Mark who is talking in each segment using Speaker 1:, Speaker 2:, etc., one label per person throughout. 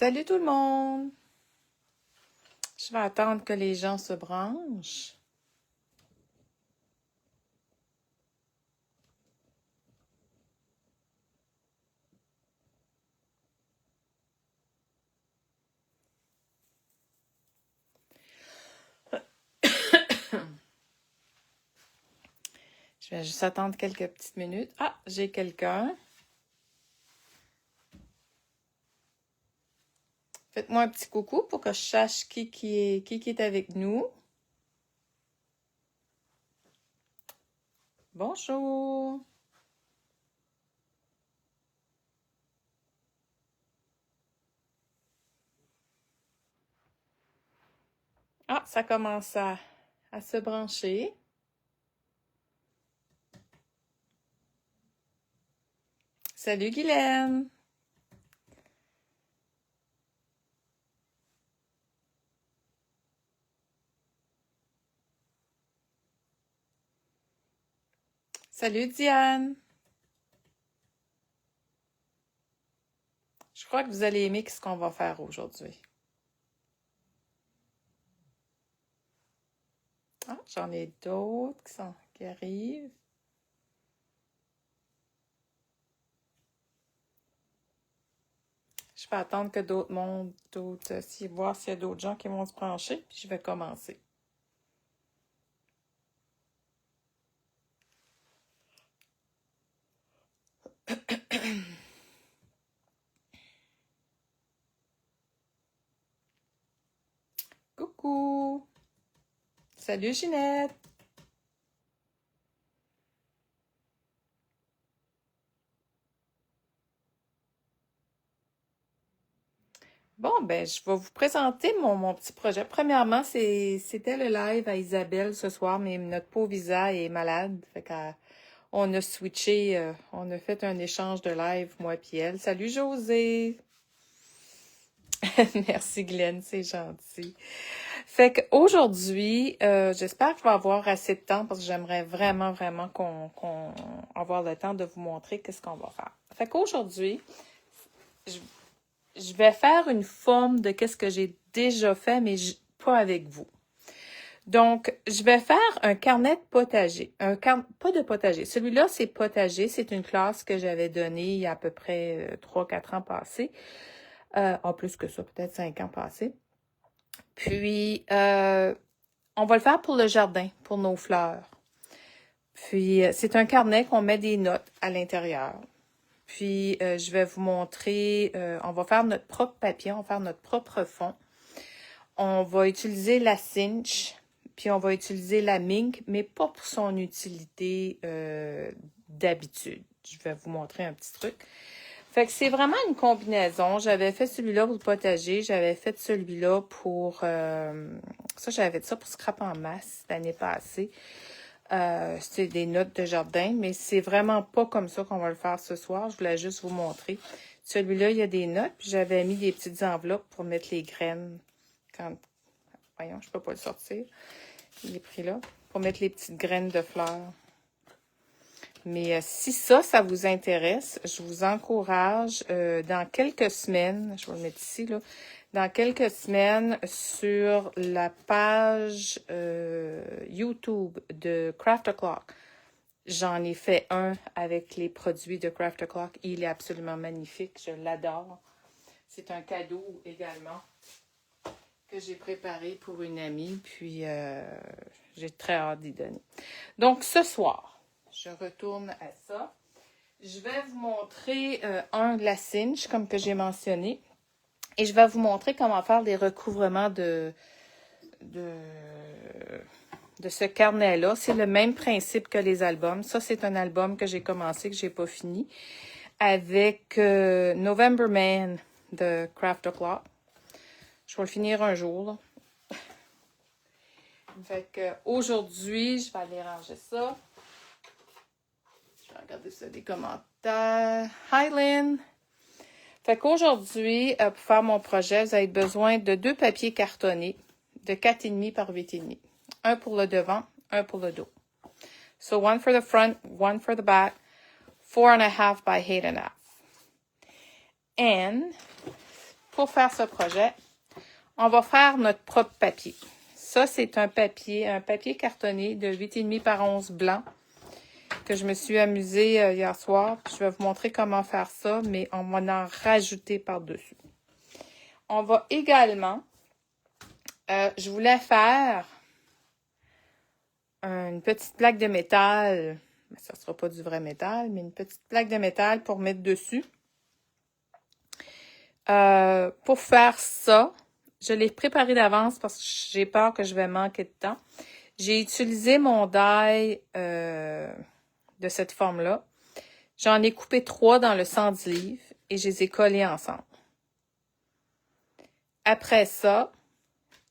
Speaker 1: Salut tout le monde! Je vais attendre que les gens se branchent. Je vais juste attendre quelques petites minutes. Ah, j'ai quelqu'un. Faites-moi un petit coucou pour que je sache qui est avec nous. Bonjour! Ah, ça commence à se brancher. Salut Guylaine! Salut Diane! Je crois que vous allez aimer ce qu'on va faire aujourd'hui. Ah, j'en ai d'autres qui arrivent. Je vais attendre que voir s'il y a d'autres gens qui vont se brancher, puis je vais commencer. Coucou! Salut Ginette! Bon, ben, je vais vous présenter mon petit projet. Premièrement, c'était le live à Isabelle ce soir, mais notre pauvre Isa est malade. Fait qu'on a switché, on a fait un échange de live, moi et elle. Salut José! Merci Glenn, c'est gentil. Fait qu'aujourd'hui, j'espère que je vais avoir assez de temps parce que j'aimerais vraiment qu'on avoir le temps de vous montrer qu'est-ce qu'on va faire. Fait qu'aujourd'hui, je vais faire une forme de qu'est-ce que j'ai déjà fait, mais pas avec vous. Donc, je vais faire un carnet de potager. Pas de potager. Celui-là, c'est potager. C'est une classe que j'avais donnée il y a à peu près 3-4 ans passés. En plus que ça, peut-être 5 ans passés. Puis, on va le faire pour le jardin, pour nos fleurs. Puis, c'est un carnet qu'on met des notes à l'intérieur. Puis, je vais vous montrer, on va faire notre propre papier, on va faire notre propre fond. On va utiliser la cinch, puis on va utiliser la mink, mais pas pour son utilité d'habitude. Je vais vous montrer un petit truc. Fait que c'est vraiment une combinaison. J'avais fait celui-là pour le potager. J'avais fait celui-là pour... ça, j'avais fait ça pour scrap en masse l'année passée. C'est des notes de jardin, mais c'est vraiment pas comme ça qu'on va le faire ce soir. Je voulais juste vous montrer. Celui-là, il y a des notes, puis j'avais mis des petites enveloppes pour mettre les graines. Voyons, je peux pas le sortir. Il est pris là. Pour mettre les petites graines de fleurs. Mais si ça vous intéresse, je vous encourage dans quelques semaines, je vais le mettre ici, là, dans quelques semaines sur la page YouTube de Craft O'Clock. J'en ai fait un avec les produits de Craft O'Clock. Il est absolument magnifique, je l'adore. C'est un cadeau également que j'ai préparé pour une amie, puis j'ai très hâte d'y donner. Donc ce soir, je retourne à ça. Je vais vous montrer la cinch, comme que j'ai mentionné. Et je vais vous montrer comment faire des recouvrements de ce carnet-là. C'est le même principe que les albums. Ça, c'est un album que j'ai commencé, que j'ai pas fini, avec November Man de Craft O'Clock. Je vais le finir un jour, là. Fait que aujourd'hui, je vais aller ranger ça. Je vais regarder ça des commentaires. Hi Lynn! Fait qu'aujourd'hui, pour faire mon projet, vous avez besoin de 2 papiers cartonnés de 4,5 par 8,5. Un pour le devant, un pour le dos. So one for the front, one for the back, 4,5 by 8,5. And pour faire ce projet, on va faire notre propre papier. Ça, c'est un papier cartonné de 8,5 par 11 blanc que je me suis amusée hier soir. Je vais vous montrer comment faire ça, mais on va en rajouter par-dessus. On va également, je voulais faire une petite plaque de métal. Ça ne sera pas du vrai métal, mais une petite plaque de métal pour mettre dessus. Pour faire ça, je l'ai préparé d'avance parce que j'ai peur que je vais manquer de temps. J'ai utilisé mon die de cette forme-là. J'en ai coupé 3 dans le 110 livres et je les ai collés ensemble. Après ça,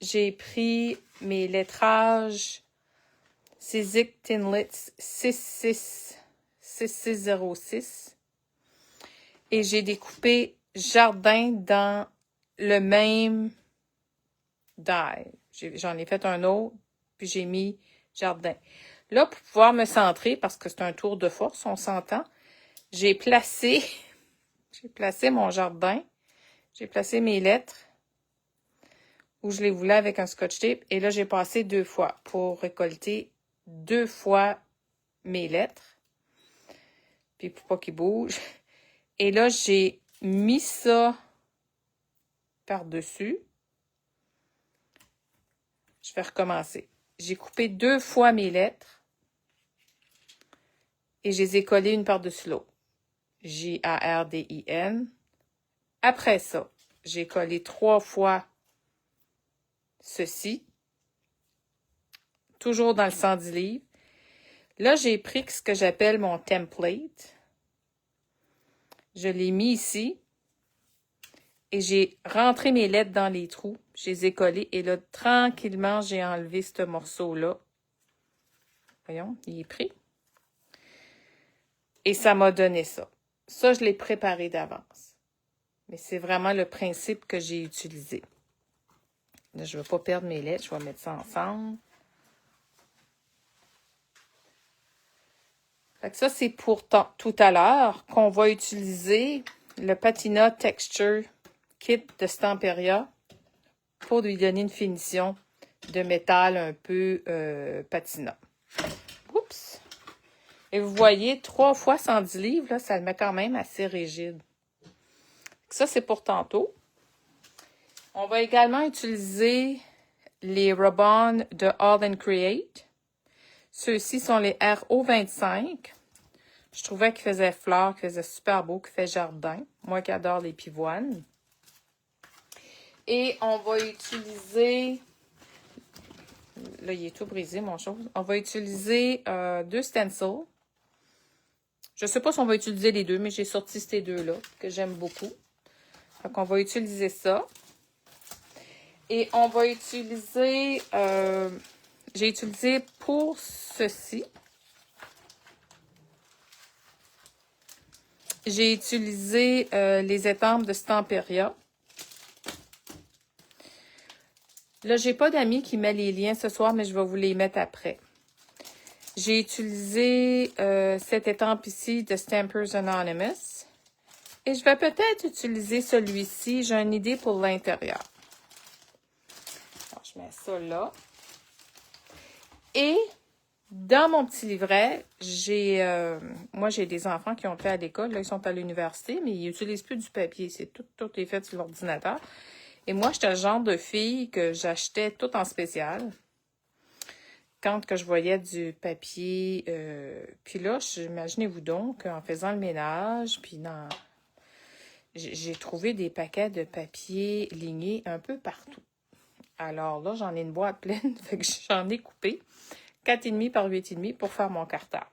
Speaker 1: j'ai pris mes lettrages Sizik Tinlits 6606 et j'ai découpé jardin dans le même die. J'en ai fait un autre, puis j'ai mis jardin. Là, pour pouvoir me centrer, parce que c'est un tour de force, on s'entend, j'ai placé mon jardin, j'ai placé mes lettres où je les voulais avec un scotch tape, et là, j'ai passé 2 fois pour récolter 2 fois mes lettres, puis pour pas qu'ils bougent. Et là, j'ai mis ça par-dessus. Je vais recommencer. J'ai coupé 2 fois mes lettres et je les ai collées une par-dessus l'autre. J-A-R-D-I-N. Après ça, j'ai collé 3 fois ceci, toujours dans le 110 livres. Là, j'ai pris ce que j'appelle mon template. Je l'ai mis ici et j'ai rentré mes lettres dans les trous. Je les ai collées et là, tranquillement, j'ai enlevé ce morceau-là. Voyons, il est pris. Et ça m'a donné ça. Ça, je l'ai préparé d'avance. Mais c'est vraiment le principe que j'ai utilisé. Là, je ne veux pas perdre mes lettres. Je vais mettre ça ensemble. Fait que ça, c'est pour tout à l'heure qu'on va utiliser le Patina Texture Kit de Stamperia pour lui donner une finition de métal un peu patina. Oups! Et vous voyez, 3 fois 110 livres, là, ça le met quand même assez rigide. Ça, c'est pour tantôt. On va également utiliser les Rub-On de All & Create. Ceux-ci sont les RO25. Je trouvais qu'ils faisaient fleurs, qu'ils faisaient super beau, qu'ils faisaient jardin. Moi qui adore les pivoines. Et on va utiliser... Là, il est tout brisé, mon chose. On va utiliser 2 stencils. Je ne sais pas si on va utiliser les deux, mais j'ai sorti ces deux-là, que j'aime beaucoup. Donc, on va utiliser ça. Et on va utiliser... j'ai utilisé pour ceci... J'ai utilisé les étampes de Stamperia. Là, j'ai pas d'amis qui met les liens ce soir, mais je vais vous les mettre après. J'ai utilisé cette étampe ici de Stampers Anonymous. Et je vais peut-être utiliser celui-ci. J'ai une idée pour l'intérieur. Alors, je mets ça là. Et dans mon petit livret, moi, j'ai des enfants qui ont fait à l'école. Là, ils sont à l'université, mais ils n'utilisent plus du papier. C'est tout est fait sur l'ordinateur. Et moi, j'étais le genre de fille que j'achetais tout en spécial. Quand que je voyais du papier, puis là, imaginez-vous donc, en faisant le ménage, puis j'ai trouvé des paquets de papier ligné un peu partout. Alors là, j'en ai une boîte pleine, fait que j'en ai coupé 4,5 par 8,5 pour faire mon cartable.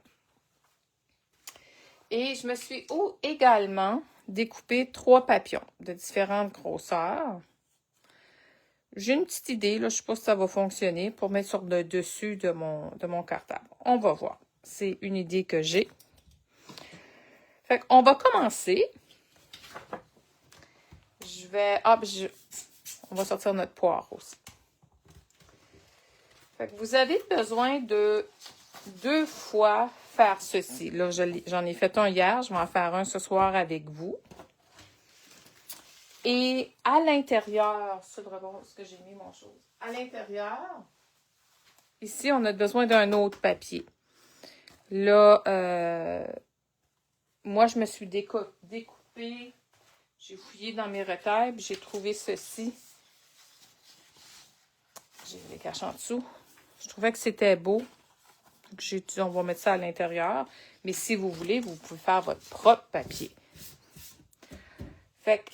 Speaker 1: Et je me suis également découpé 3 papillons de différentes grosseurs. J'ai une petite idée, là, je ne sais pas si ça va fonctionner, pour mettre sur le dessus de mon cartable. On va voir. C'est une idée que j'ai. Fait qu'on va commencer. On va sortir notre poire aussi. Fait que vous avez besoin de 2 fois faire ceci. Là, j'en ai fait un hier. Je vais en faire un ce soir avec vous. Et à l'intérieur, c'est le rebord, ce que j'ai mis mon chose. À l'intérieur, ici, on a besoin d'un autre papier. Là, moi, je me suis découpée. J'ai fouillé dans mes recueils, puis j'ai trouvé ceci. J'ai les caches en dessous. Je trouvais que c'était beau. Donc, j'ai dit, on va mettre ça à l'intérieur. Mais si vous voulez, vous pouvez faire votre propre papier. Fait que,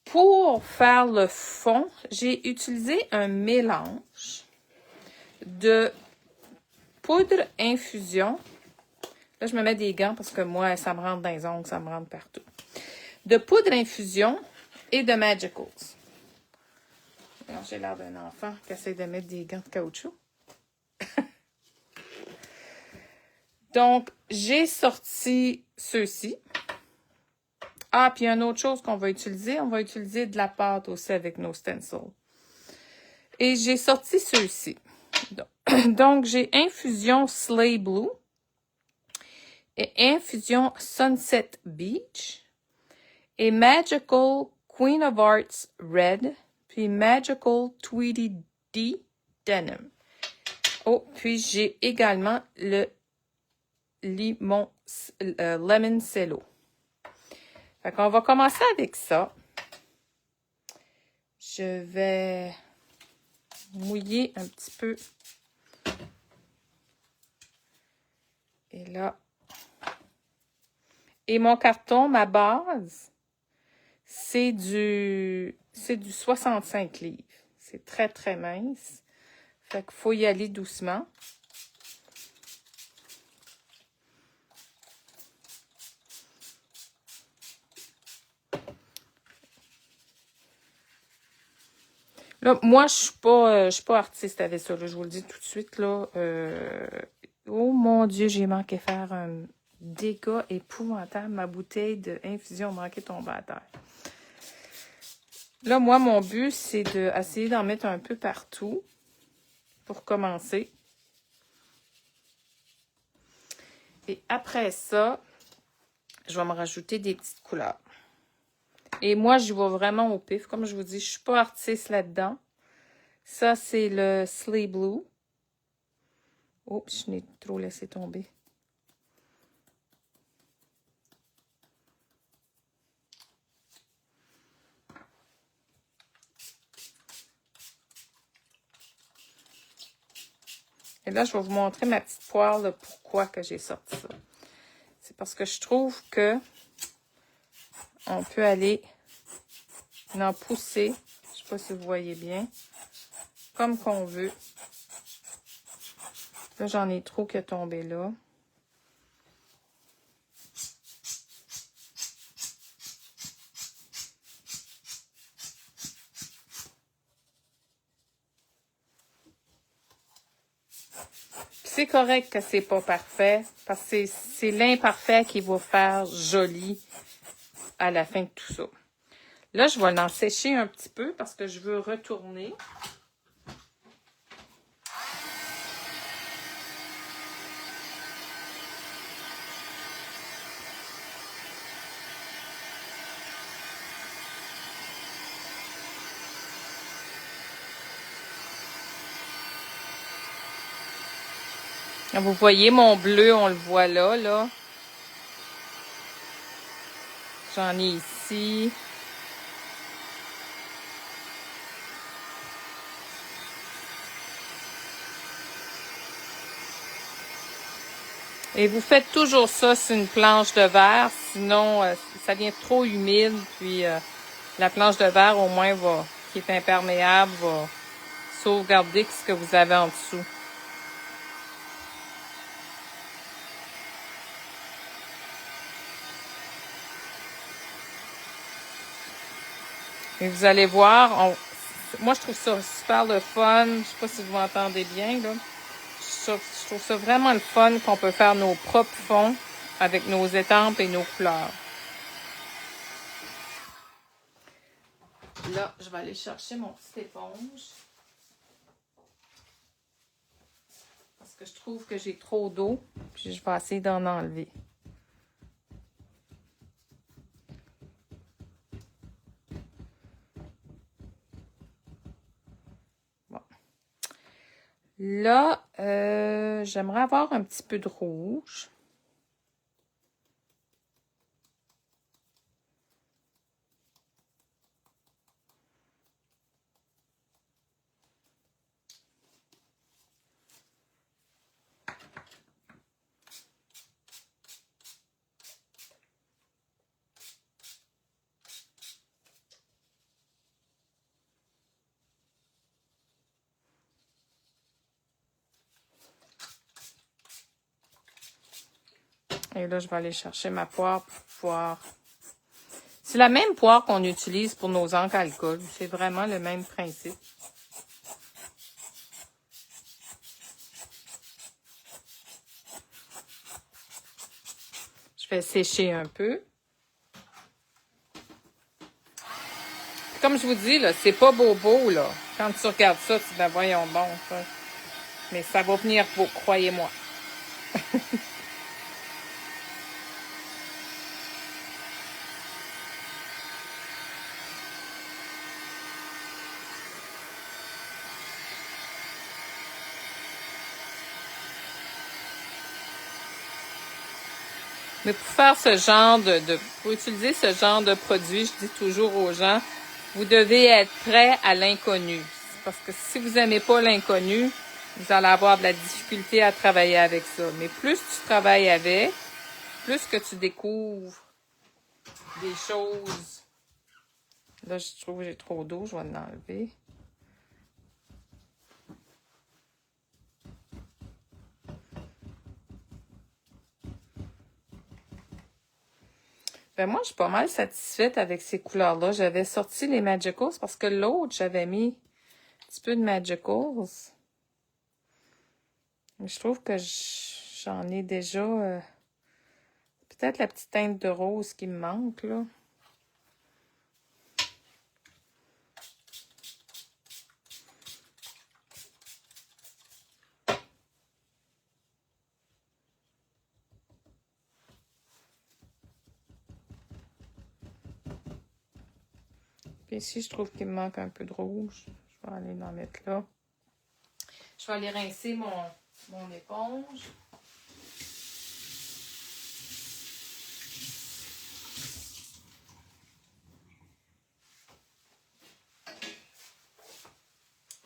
Speaker 1: pour faire le fond, j'ai utilisé un mélange de poudre infusion. Là, je me mets des gants parce que moi, ça me rentre dans les ongles, ça me rentre partout. De poudre infusion et de Magicals. Alors, j'ai l'air d'un enfant qui essaie de mettre des gants de caoutchouc. Donc, j'ai sorti ceux-ci. Ah, puis une autre chose qu'on va utiliser, on va utiliser de la pâte aussi avec nos stencils. Et j'ai sorti ceux-ci. Donc, j'ai Infusion Slay Blue et Infusion Sunset Beach et Magical Queen of Hearts Red, puis Magical Tweety D Denim. Oh, puis j'ai également le Lemon Cello. Fait qu'on va commencer avec ça. Je vais mouiller un petit peu. Et là. Et mon carton, ma base, c'est du 65 livres. C'est très, très mince. Fait qu'il faut y aller doucement. Là, moi, je suis pas artiste avec ça, là, je vous le dis tout de suite, là. Oh mon Dieu, j'ai manqué faire un dégât épouvantable. Ma bouteille d'infusion manquait de tomber à terre. Là, moi, mon but, c'est d'essayer d'en mettre un peu partout pour commencer. Et après ça, je vais me rajouter des petites couleurs. Et moi, je vais vraiment au pif. Comme je vous dis, je ne suis pas artiste là-dedans. Ça, c'est le Slay Blue. Oups, je n'ai trop laissé tomber. Et là, je vais vous montrer ma petite poire, là, pourquoi que j'ai sorti ça. C'est parce que je trouve que on peut aller en pousser. Je ne sais pas si vous voyez bien. Comme qu'on veut. Là, j'en ai trop qui est tombé là. C'est correct que c'est pas parfait, parce que c'est l'imparfait qui va faire joli à la fin de tout ça. Là, je vais l'en sécher un petit peu parce que je veux retourner. Vous voyez mon bleu, on le voit là, là. J'en ai ici. Et vous faites toujours ça sur une planche de verre, sinon ça devient trop humide, puis la planche de verre au moins qui est imperméable, va sauvegarder ce que vous avez en dessous. Et vous allez voir, moi je trouve ça super le fun, je sais pas si vous m'entendez bien, là. Je trouve ça vraiment le fun qu'on peut faire nos propres fonds avec nos étampes et nos couleurs. Là, je vais aller chercher mon petit éponge. Parce que je trouve que j'ai trop d'eau. Puis je vais essayer d'en enlever. Là, j'aimerais avoir un petit peu de rouge. Et là, je vais aller chercher ma poire pour pouvoir... C'est la même poire qu'on utilise pour nos encres à alcool. C'est vraiment le même principe. Je vais sécher un peu. Comme je vous dis, là, c'est pas beau, là. Quand tu regardes ça, tu dis, ben voyons bon, ça. Mais ça va venir beau, croyez-moi. Mais pour faire ce genre pour utiliser ce genre de produit, je dis toujours aux gens, vous devez être prêt à l'inconnu. Parce que si vous n'aimez pas l'inconnu, vous allez avoir de la difficulté à travailler avec ça. Mais plus tu travailles avec, plus que tu découvres des choses. Là, je trouve que j'ai trop d'eau, je vais l'enlever. Ben moi, je suis pas mal satisfaite avec ces couleurs-là. J'avais sorti les Magicals parce que l'autre, j'avais mis un petit peu de Magicals. Mais je trouve que j'en ai déjà peut-être la petite teinte de rose qui me manque, là. Puis ici, je trouve qu'il me manque un peu de rouge. Je vais aller en mettre là. Je vais aller rincer mon éponge.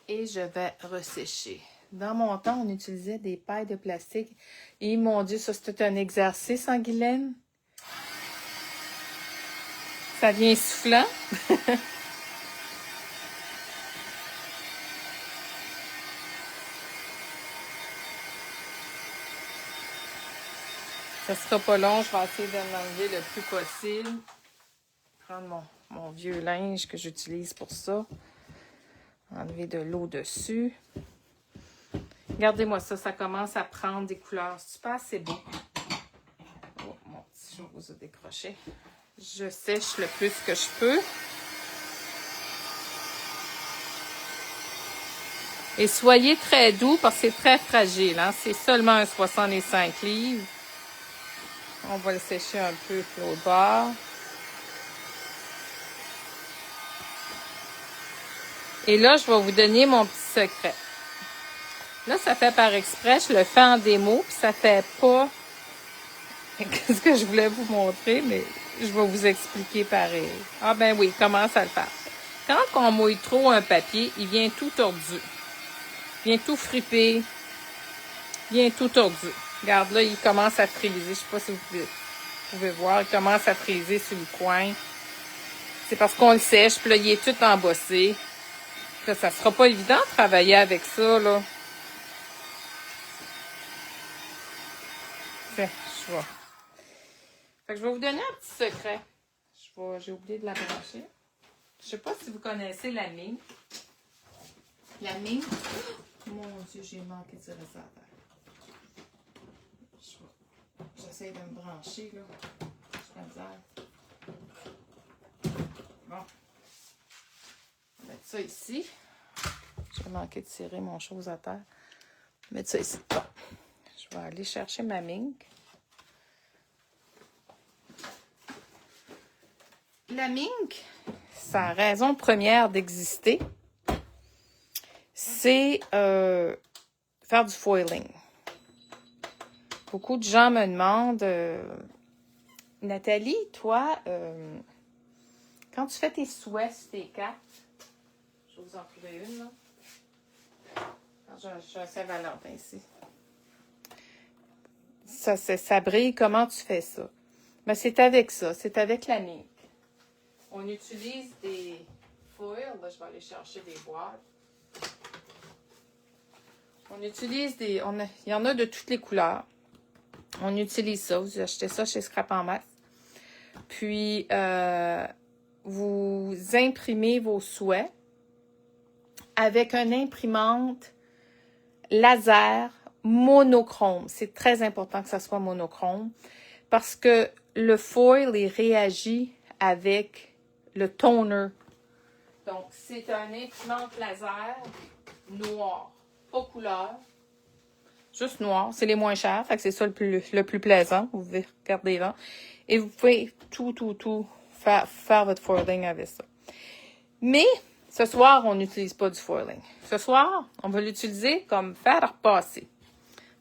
Speaker 1: Et je vais ressécher. Dans mon temps, on utilisait des pailles de plastique. Et mon Dieu, ça c'était un exercice, hein, Guylaine? Ça vient soufflant. Ça sera pas long, je vais essayer de l'enlever le plus possible. Prendre mon vieux linge que j'utilise pour ça. Enlever de l'eau dessus. Regardez-moi ça, ça commence à prendre des couleurs super, c'est beau. Oh, mon petit chose a décroché. Je sèche le plus que je peux. Et soyez très doux parce que c'est très fragile. Hein? C'est seulement un 65 livres. On va le sécher un peu au bord. Et là, je vais vous donner mon petit secret. Là, ça fait par exprès. Je le fais en démo, puis ça fait pas... Qu'est-ce que je voulais vous montrer, mais je vais vous expliquer pareil. Ah ben oui, commence à le faire. Quand on mouille trop un papier, il vient tout tordu. Il vient tout fripé. Il vient tout tordu. Regarde, là, il commence à friser. Je sais pas si vous pouvez voir. Il commence à friser sur le coin. C'est parce qu'on le sèche, puis là, il est tout embossé. Puis là, ça sera pas évident de travailler avec ça, là. Fait, je vais vous donner un petit secret. J'ai oublié de la brancher. Je sais pas si vous connaissez la mine. La mine. Mon Dieu, j'ai manqué de tirer ça à terre. J'essaie de me brancher, là. Je suis comme ça. Bon. On va mettre ça ici. J'ai manqué de tirer mon chose à terre. Je vais mettre ça ici. Bon. Je vais aller chercher ma mink. La mink, sa raison première d'exister, c'est faire du foiling. Beaucoup de gens me demandent, Nathalie, toi, quand tu fais tes souhaits sur tes cartes, je vais vous en trouver une, là. J'ai un Saint-Valentin ici. Ça brille, comment tu fais ça? Ben, c'est avec ça, c'est avec la mink. On utilise des foils, là, je vais aller chercher des boîtes. On utilise il y en a de toutes les couleurs. On utilise ça, vous achetez ça chez Scrap en Masse. Puis, vous imprimez vos souhaits avec une imprimante laser monochrome. C'est très important que ça soit monochrome parce que le foil, il réagit avec le toner. Donc, c'est un imprimante laser noir, pas couleur, juste noir. C'est les moins chers, fait que c'est ça le plus plaisant. Vous pouvez regarder là. Et vous pouvez tout faire votre foiling avec ça. Mais, ce soir, on n'utilise pas du foiling. Ce soir, on va l'utiliser comme fer à repasser.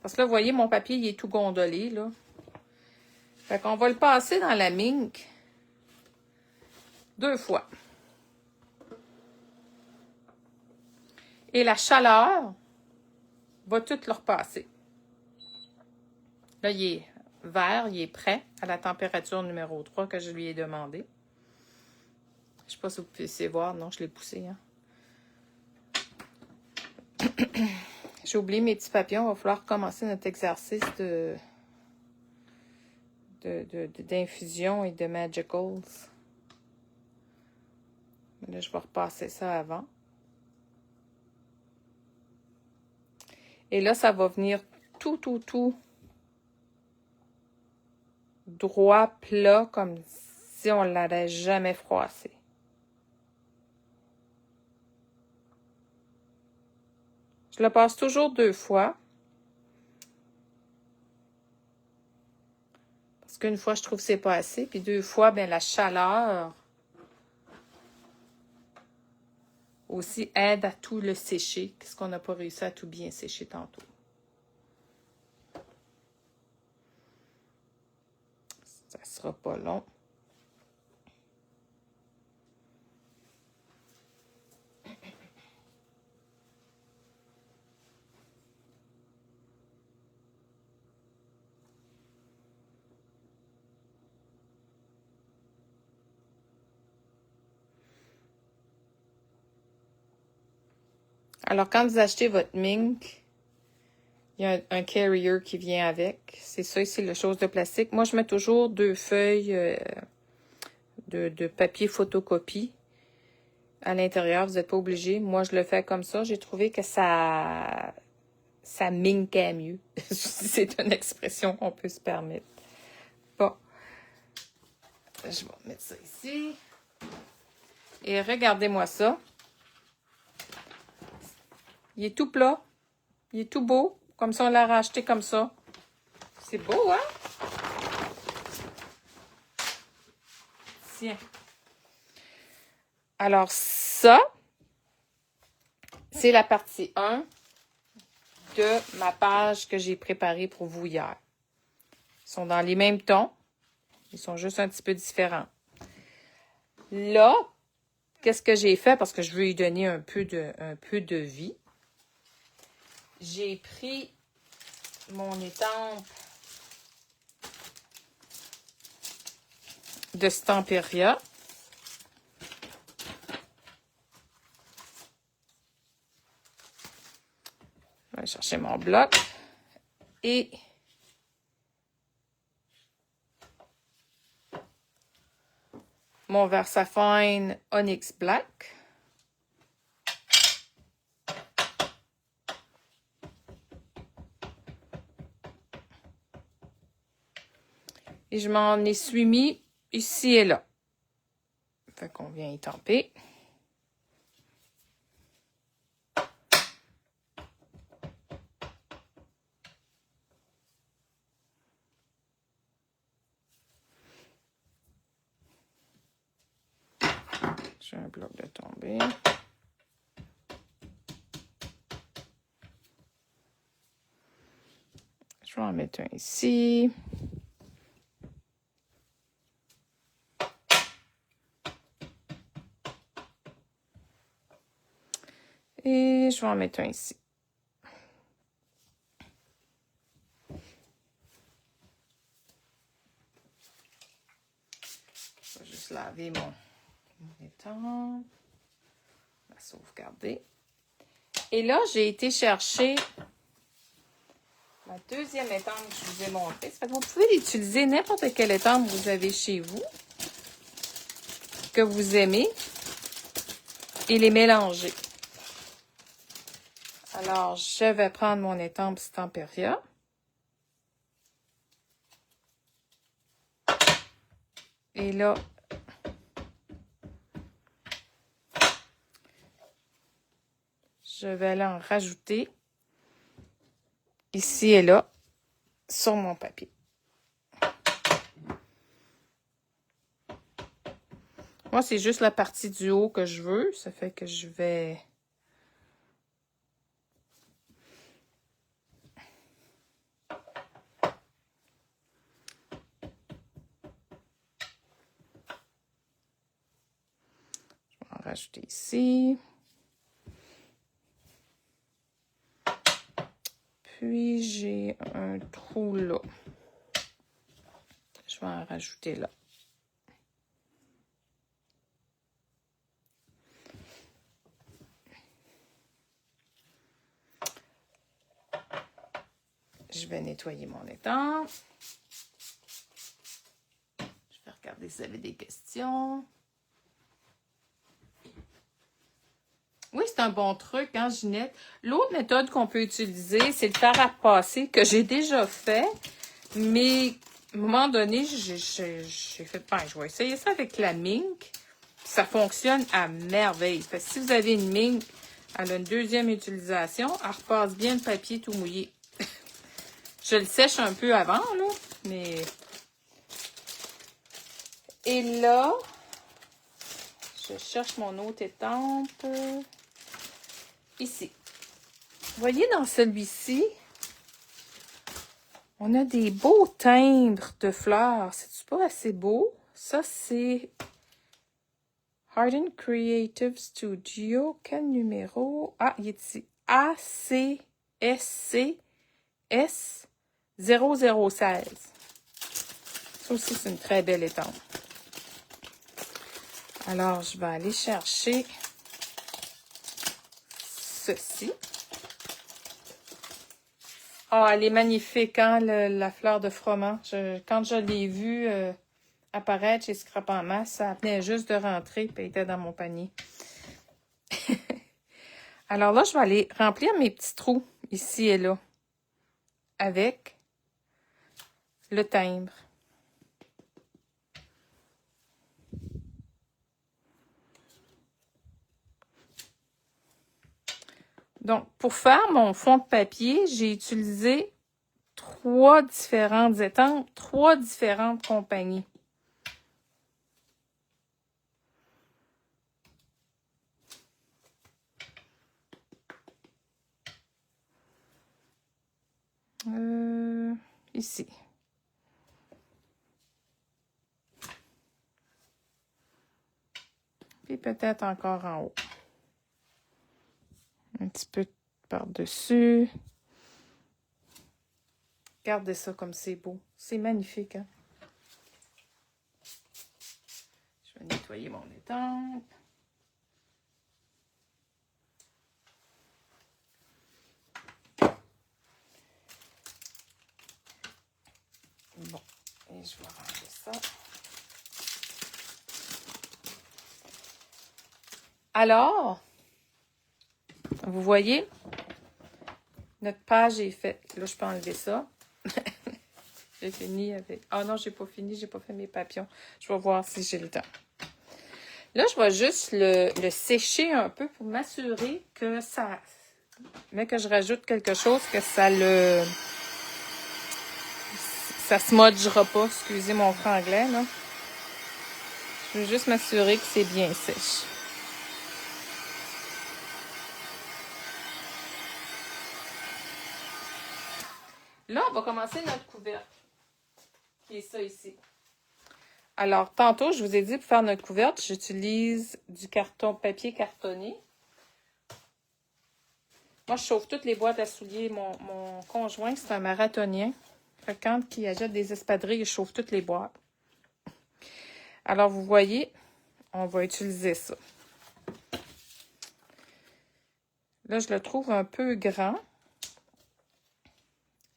Speaker 1: Parce que là, vous voyez, mon papier, il est tout gondolé, là. Fait qu'on va le passer dans la mink 2 fois. Et la chaleur va tout le repasser. Là, il est vert, il est prêt à la température numéro 3 que je lui ai demandé. Je ne sais pas si vous pouvez voir. Non, je l'ai poussé. Hein. J'ai oublié mes petits papillons. Il va falloir commencer notre exercice d'infusion et de magicals. Là, je vais repasser ça avant. Et là, ça va venir tout droit, plat, comme si on ne l'avait jamais froissé. Je le passe toujours 2 fois. Parce qu'une fois, je trouve que c'est pas assez. Puis 2 fois, bien, la chaleur aussi aide à tout le sécher. Qu'est-ce qu'on n'a pas réussi à tout bien sécher tantôt. Ça sera pas long. Alors, quand vous achetez votre mink, il y a un carrier qui vient avec. C'est ça ici, la chose de plastique. Moi, je mets toujours 2 feuilles de papier photocopie à l'intérieur. Vous n'êtes pas obligé. Moi, je le fais comme ça. J'ai trouvé que ça minkait mieux. C'est une expression qu'on peut se permettre. Bon. Je vais mettre ça ici. Et regardez-moi ça. Il est tout plat. Il est tout beau. Comme ça, on l'a racheté comme ça. C'est beau, hein? Tiens. Alors, ça, c'est la partie 1 de ma page que j'ai préparée pour vous hier. Ils sont dans les mêmes tons. Ils sont juste un petit peu différents. Là, qu'est-ce que j'ai fait? Parce que je veux lui donner un peu de vie. J'ai pris mon étampe de Stamperia. Je vais chercher mon bloc. Et mon VersaFine Onyx Black. Et je m'en suis mis ici et là. Fait qu'on vient y tamper. J'ai un bloc de tombée. Je vais en mettre un ici. Et je vais en mettre un ici. Je vais juste laver mon étampe. La sauvegarder. Et là, j'ai été chercher la deuxième étampe que je vous ai montrée. Ça fait que vous pouvez l'utiliser n'importe quelle étampe que vous avez chez vous, que vous aimez, et les mélanger. Alors, je vais prendre mon étampe Stamperia. Et là, je vais aller en rajouter ici et là sur mon papier. Moi, c'est juste la partie du haut que je veux. Ça fait que je vais... en rajouter ici. Puis, j'ai un trou là. Je vais en rajouter là. Je vais nettoyer mon étampe. Je vais regarder si vous avez des questions. Oui, c'est un bon truc, hein, Ginette? L'autre méthode qu'on peut utiliser, c'est le fer à repasser que j'ai déjà fait, mais à un moment donné, j'ai fait, ben, je vais essayer ça avec la mink. Ça fonctionne à merveille. Parce que si vous avez une mink, elle a une deuxième utilisation, elle repasse bien le papier tout mouillé. Je le sèche un peu avant, là, mais... Et là, je cherche mon autre étampe. Ici. Vous voyez, dans celui-ci, on a des beaux timbres de fleurs. C'est-tu pas assez beau? Ça, c'est Harden Creative Studio. Quel numéro? Ah, il est ici. ACSCS 0016. Ça aussi, c'est une très belle étampe. Alors, je vais aller chercher ceci. Ah, elle est magnifique, hein, la fleur de froment. Quand je l'ai vue apparaître chez Scrap en masse, ça venait juste de rentrer et elle était dans mon panier. Alors là, je vais aller remplir mes petits trous ici et là avec le timbre. Donc, pour faire mon fond de papier, j'ai utilisé 3 différentes étampes, 3 différentes compagnies. Ici. Puis peut-être encore en haut. Un petit peu par-dessus. Regardez ça comme c'est beau. C'est magnifique, hein? Je vais nettoyer mon étampe. Bon, et je vais ranger ça. Alors, vous voyez, notre page est faite. Là, je peux enlever ça. J'ai fini avec... Ah non, j'ai pas fini, j'ai pas fait mes papillons. Je vais voir si j'ai le temps. Là, je vais juste le sécher un peu pour m'assurer que ça... Mais que je rajoute quelque chose, que ça se modgera pas. Excusez mon franglais, là. Je veux juste m'assurer que c'est bien sèche. Là, on va commencer notre couvercle, qui est ça ici. Alors, tantôt, je vous ai dit, pour faire notre couvercle, j'utilise du papier cartonné. Moi, je chauffe toutes les boîtes à souliers. Mon conjoint, c'est un marathonien. Fait que quand il achète des espadrilles, il chauffe toutes les boîtes. Alors, vous voyez, on va utiliser ça. Là, je le trouve un peu grand.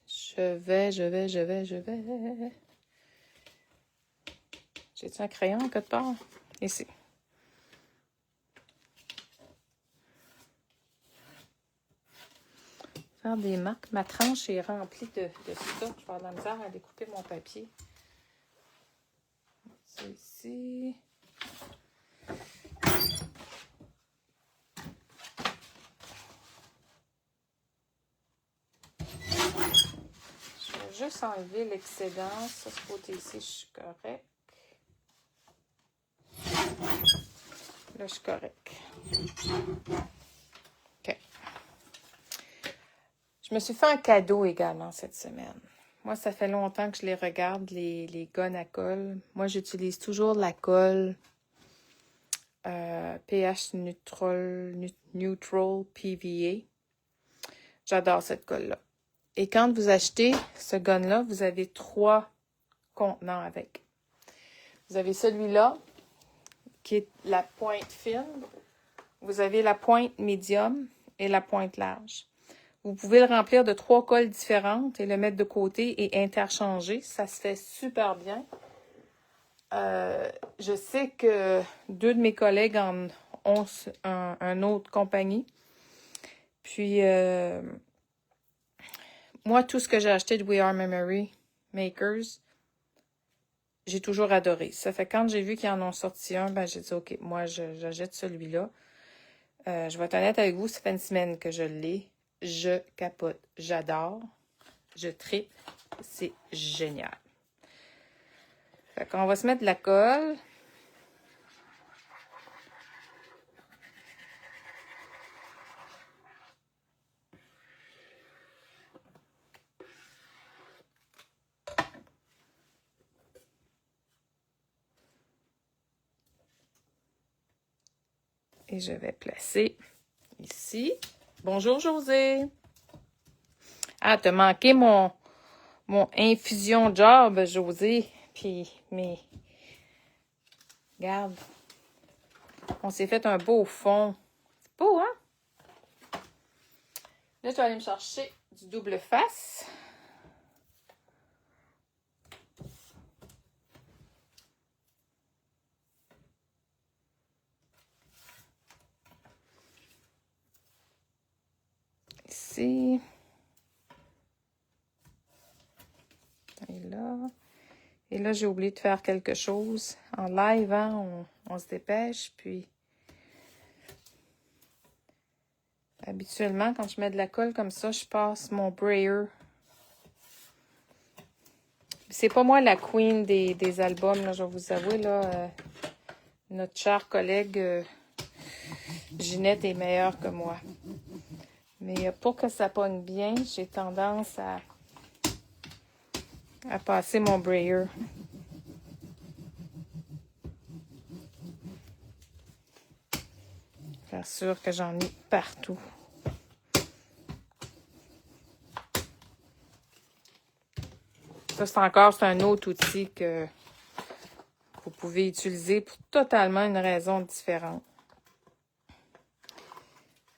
Speaker 1: Je vais. J'ai-tu un crayon quelque part? Ici. Faire des marques. Ma tranche est remplie de ça. Je vais avoir de la misère à découper mon papier. C'est ici. Je vais juste enlever l'excédent. Ça, ce côté-ci, je suis correct. Là, je suis correct. OK. Je me suis fait un cadeau également cette semaine. Moi, ça fait longtemps que je les regarde, les guns à colle. Moi, j'utilise toujours la colle pH Neutral PVA. J'adore cette colle-là. Et quand vous achetez ce gun-là, vous avez 3 contenants avec. Vous avez celui-là, qui est la pointe fine. Vous avez la pointe médium et la pointe large. Vous pouvez le remplir de 3 colles différentes et le mettre de côté et interchanger. Ça se fait super bien. Je sais que 2 de mes collègues en ont une autre compagnie. Puis, moi, tout ce que j'ai acheté de We Are Memory Makers, j'ai toujours adoré. Ça fait quand j'ai vu qu'ils en ont sorti un, ben j'ai dit, OK, moi, j'achète celui-là. Je vais être honnête avec vous, ça fait une semaine que je l'ai. Je capote. J'adore. Je tripe. C'est génial. Fait qu'on va se mettre de la colle. Et je vais placer ici. Bonjour, José. Ah, t'as manqué mon infusion job, José. Puis, mais, regarde. On s'est fait un beau fond. C'est beau, hein? Là, je vais aller me chercher du double face. Ici. Et là. Et là, j'ai oublié de faire quelque chose. En live, hein, on se dépêche. Puis, habituellement, quand je mets de la colle comme ça, je passe mon brayer. C'est pas moi la queen des albums, là, je vais vous avouer, là. Notre chère collègue Ginette est meilleure que moi. Mais pour que ça pogne bien, j'ai tendance à passer mon brayer. Faire sûr que j'en ai partout. Ça, c'est un autre outil que vous pouvez utiliser pour totalement une raison différente.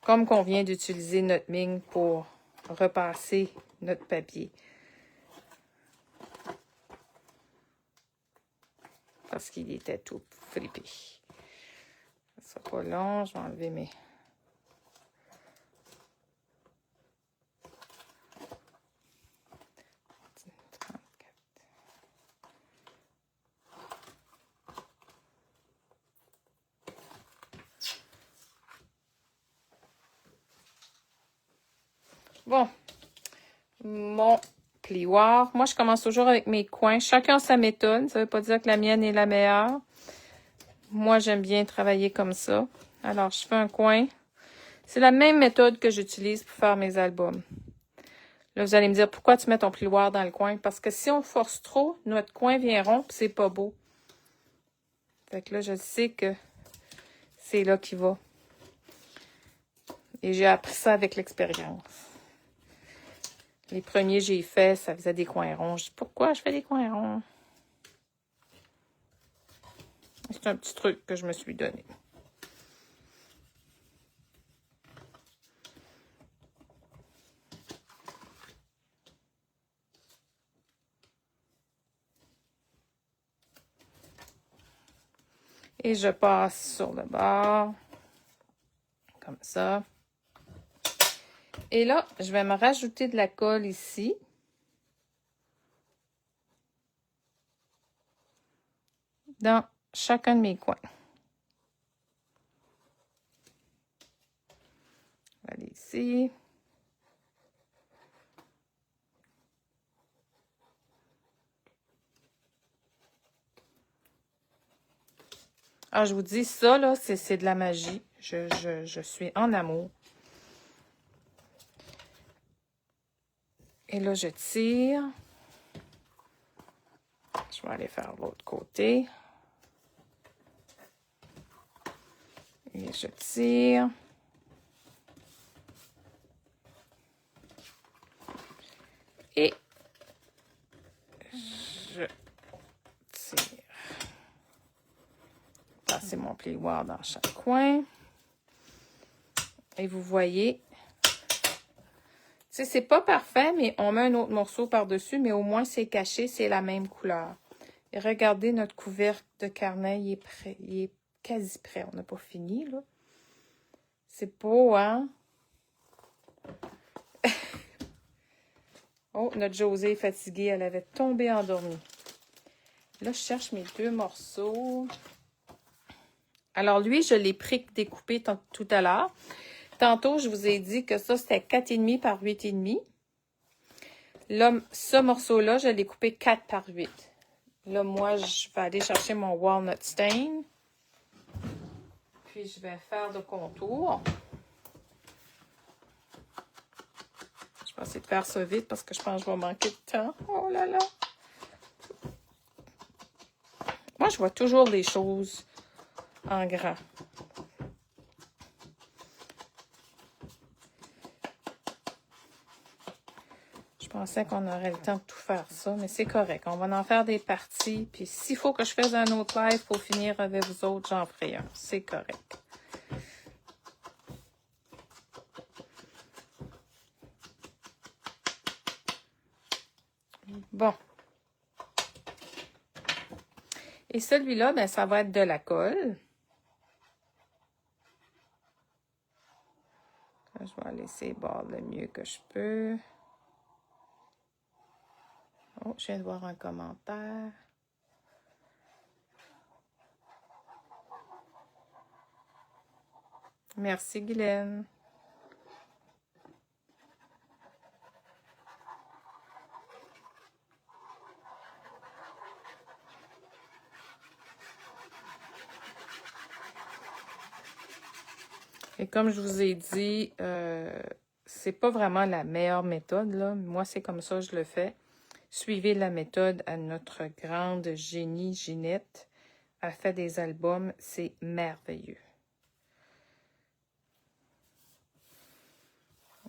Speaker 1: Comme qu'on vient d'utiliser notre mine pour repasser notre papier. Parce qu'il était tout flippé. Ça sera pas long, je vais enlever mes... Bon, mon plioir. Moi, je commence toujours avec mes coins. Chacun sa méthode. Ça ne veut pas dire que la mienne est la meilleure. Moi, j'aime bien travailler comme ça. Alors, je fais un coin. C'est la même méthode que j'utilise pour faire mes albums. Là, vous allez me dire, pourquoi tu mets ton plioir dans le coin? Parce que si on force trop, notre coin vient rond, puis c'est pas beau. Fait que là, je sais que c'est là qu'il va. Et j'ai appris ça avec l'expérience. Les premiers que j'ai fait, ça faisait des coins ronds. Je dis, pourquoi je fais des coins ronds? C'est un petit truc que je me suis donné. Et je passe sur le bord. Comme ça. Et là, je vais me rajouter de la colle ici. Dans chacun de mes coins. On va aller ici. Ah, je vous dis, ça, là, c'est de la magie. Je suis en amour. Et là, je tire. Je vais aller faire l'autre côté. Et je tire. Et je tire. Passer mon plioir dans chaque coin. Et vous voyez, tu sais, c'est pas parfait, mais on met un autre morceau par-dessus, mais au moins c'est caché, c'est la même couleur. Et regardez, notre couvercle de carnet, il est prêt. Il est quasi prêt. On n'a pas fini, là. C'est beau, hein? Oh, notre Josée est fatiguée. Elle avait tombé endormie. Là, je cherche mes deux morceaux. Alors, lui, je l'ai découpé tout à l'heure. Tantôt, je vous ai dit que ça, c'était 4,5 par 8,5. Là, ce morceau-là, je l'ai coupé 4 par 8. Là, moi, je vais aller chercher mon Walnut Stain. Puis, je vais faire le contour. Je vais essayer de faire ça vite parce que je pense que je vais manquer de temps. Oh là là! Moi, je vois toujours les choses en grand. Je pensais qu'on aurait le temps de tout faire ça, mais c'est correct. On va en faire des parties. Puis s'il faut que je fasse un autre live pour finir avec vous autres, j'en ferai un. C'est correct. Bon. Et celui-là, ben, ça va être de la colle. Là, je vais laisser les bords le mieux que je peux. Oh, je viens de voir un commentaire. Merci, Guylaine. Et comme je vous ai dit, c'est pas vraiment la meilleure méthode, là. Moi, c'est comme ça que je le fais. Suivez la méthode à notre grande génie Ginette. Elle fait des albums, c'est merveilleux.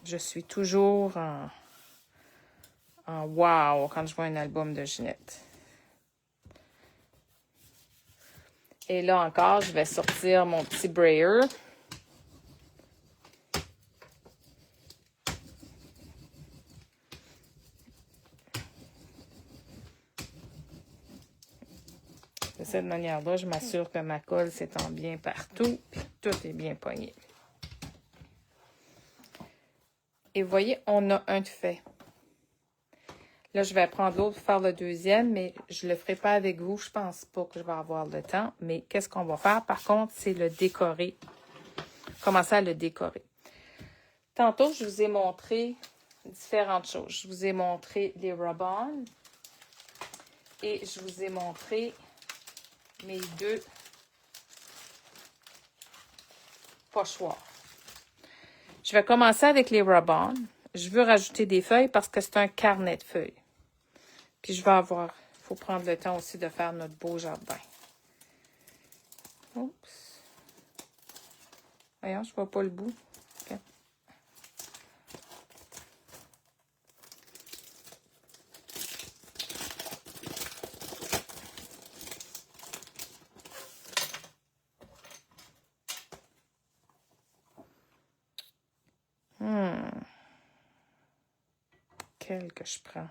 Speaker 1: Je suis toujours en wow quand je vois un album de Ginette. Et là encore, je vais sortir mon petit brayer. De cette manière-là, je m'assure que ma colle s'étend bien partout, puis tout est bien pogné. Et vous voyez, on a un de fait. Là, je vais prendre l'autre pour faire le deuxième, mais je ne le ferai pas avec vous. Je pense pas que je vais avoir le temps. Mais qu'est-ce qu'on va faire? Par contre, c'est le décorer. Commencer à le décorer. Tantôt, je vous ai montré différentes choses. Je vous ai montré les rub-on. Et je vous ai montré mes deux pochoirs. Je vais commencer avec les rub-on. je veux rajouter des feuilles parce que c'est un carnet de feuilles. Puis je vais avoir, il faut prendre le temps aussi de faire notre beau jardin. Oups. Voyons, je vois pas le bout. Okay. Quel que je prends?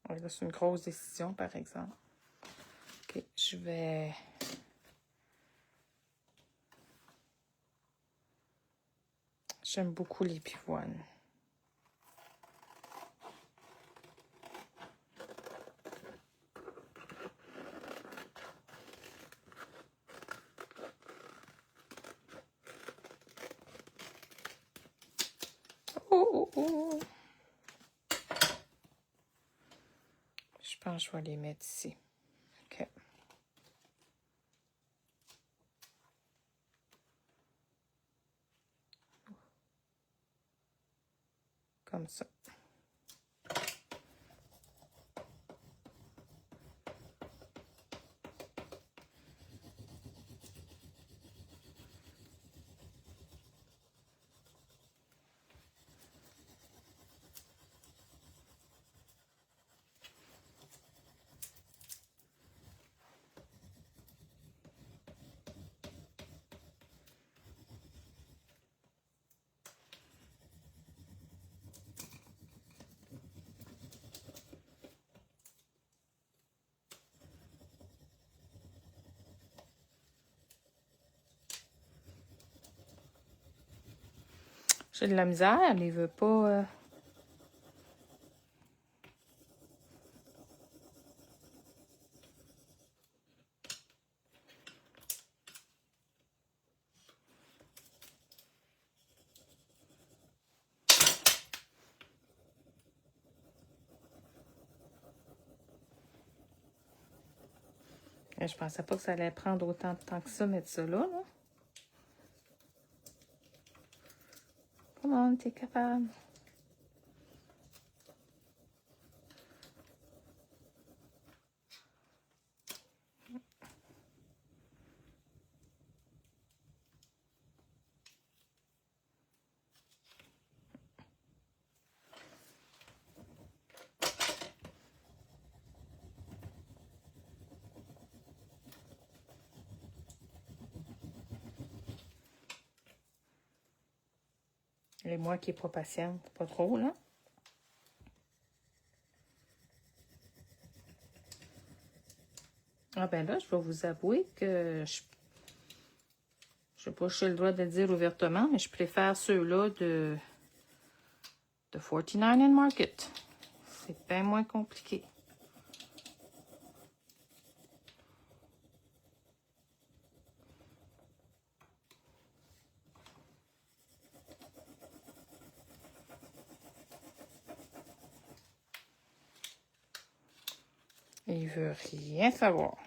Speaker 1: Ouais, là, c'est une grosse décision, par exemple. OK, je vais... J'aime beaucoup les pivoines. Oh, oh, oh. Je pense que je vais les mettre ici. OK. Comme ça. J'ai de la misère, elle ne veut pas... Je pensais pas que ça allait prendre autant de temps que ça, mettre ça là. Comment t'es capable? Et moi qui n'ai pas patiente, pas trop, là. Ah ben là, je vais vous avouer que je sais pas si j'ai le droit de le dire ouvertement, mais je préfère ceux-là de 49 and Market. C'est bien moins compliqué. Il veut rien savoir.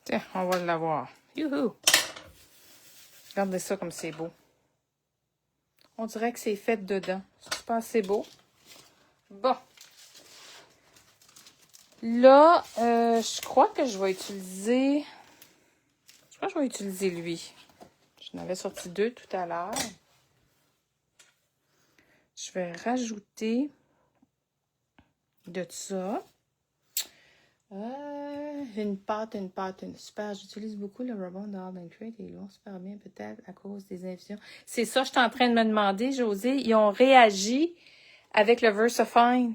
Speaker 1: Tiens, on va l'avoir. Youhou! Regardez ça comme c'est beau. On dirait que c'est fait dedans. C'est pas assez beau. Bon. Là, je crois que je vais utiliser... Je crois que je vais utiliser lui. J'en avais sorti 2 tout à l'heure. Je vais rajouter de ça. Une pâte. Super, j'utilise beaucoup le Rebond de Hard & Crate et ils vont super bien peut-être à cause des infusions. C'est ça, je suis en train de me demander, José. Ils ont réagi avec le VersaFine.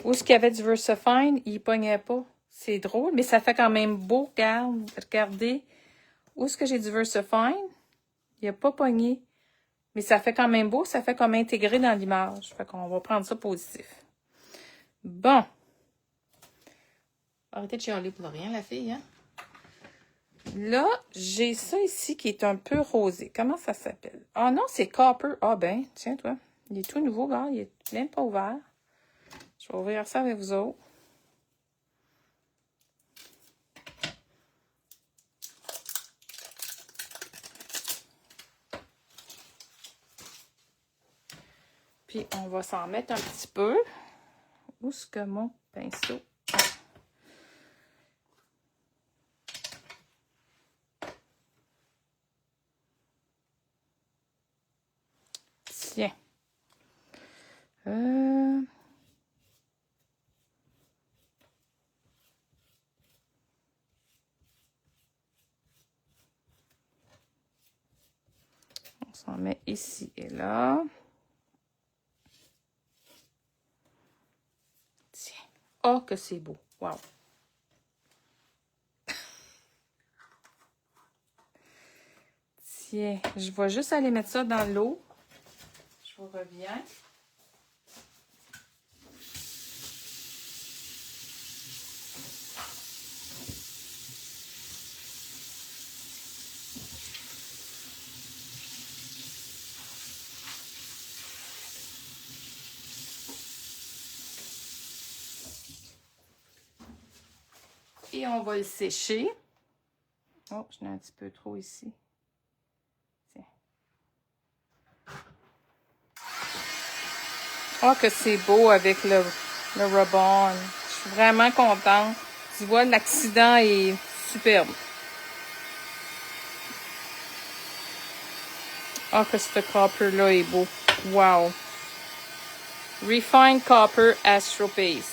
Speaker 1: Où est-ce qu'il y avait du VersaFine, ils ne pognaient pas. C'est drôle, mais ça fait quand même beau. Regardez. Où est-ce que j'ai du VersaFine? Il n'a pas pogné. Mais ça fait quand même beau. Ça fait comme intégré dans l'image. Fait qu'on va prendre ça positif. Bon. Arrêtez de chialer pour rien, la fille, hein? Là, j'ai ça ici qui est un peu rosé. Comment ça s'appelle? Ah non, c'est Copper. Ah ben, tiens, toi. Il est tout nouveau, gars. Il est même pas ouvert. Je vais ouvrir ça avec vous autres. Puis, on va s'en mettre un petit peu. Où est-ce que mon pinceau? Tiens. On s'en met ici et là. Tiens. Oh, que c'est beau. Wow. Tiens, je vais juste aller mettre ça dans l'eau. Je vous reviens. Et on va le sécher. Oh, j'en ai un petit peu trop ici. Tiens. Oh, que c'est beau avec le ruban. Je suis vraiment contente. Tu vois, l'accident est superbe. Oh, que ce copper-là est beau. Wow. Refined Copper Astro Base.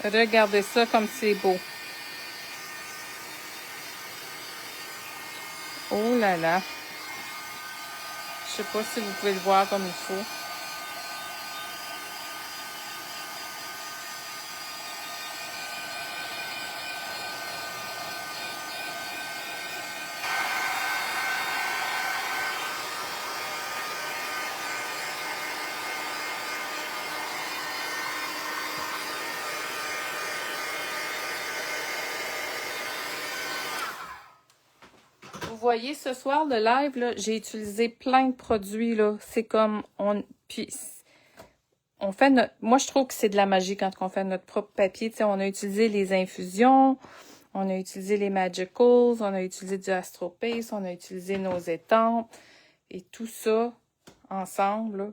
Speaker 1: Regardez ça comme c'est beau. Oh là là. Je sais pas si vous pouvez le voir comme il faut. Vous voyez, ce soir, le live, là, j'ai utilisé plein de produits, là. C'est comme, puis, on fait notre... Moi, je trouve que c'est de la magie quand on fait notre propre papier. Tu sais, on a utilisé les infusions, on a utilisé les Magicals, on a utilisé du AstroPace, on a utilisé nos étampes, et tout ça ensemble, là.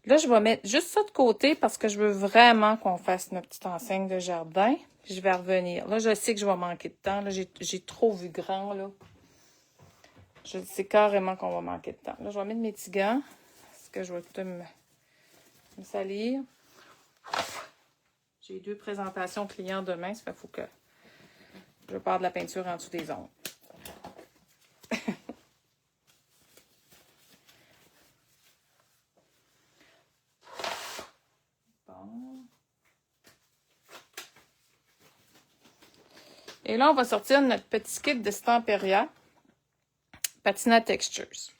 Speaker 1: Là, je vais mettre juste ça de côté parce que je veux vraiment qu'on fasse notre petite enseigne de jardin. Puis je vais revenir. Là, je sais que je vais manquer de temps. Là, j'ai trop vu grand, là. Je sais carrément qu'on va manquer de temps. Là, je vais mettre mes petits gants. Parce que je vais tout me salir. J'ai 2 présentations clients demain. Ça fait qu'il faut que je parte de la peinture en dessous des ongles. Bon. Et là, on va sortir notre petit kit de Stamperia. Patina Textures.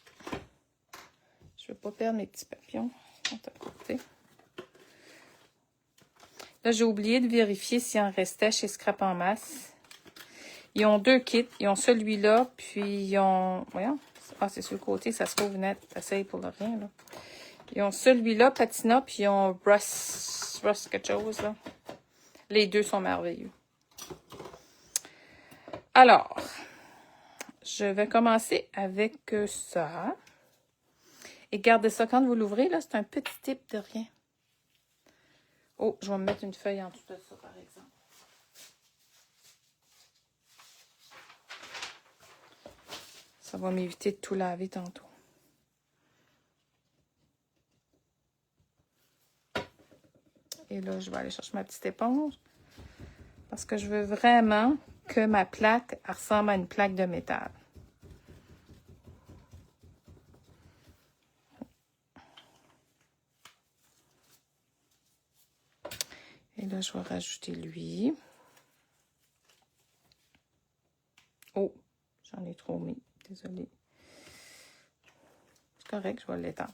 Speaker 1: Je ne veux pas perdre mes petits papillons. Là, j'ai oublié de vérifier s'il en restait chez Scrap en masse. Ils ont 2 kits. Ils ont celui-là, puis ils ont... Voyons. Ah, c'est sur le côté, ça se trouve net. Essaye pour le rien, là. Ils ont celui-là, Patina, puis ils ont Rust quelque chose, là. Les deux sont merveilleux. Alors, je vais commencer avec ça. Et gardez ça quand vous l'ouvrez, là, c'est un petit type de rien. Oh, je vais me mettre une feuille en dessous de ça, par exemple. Ça va m'éviter de tout laver tantôt. Et là, je vais aller chercher ma petite éponge. Parce que je veux vraiment que ma plaque ressemble à une plaque de métal. Et là, je vais rajouter lui. Oh, j'en ai trop mis. Désolée. C'est correct, je vais l'étendre.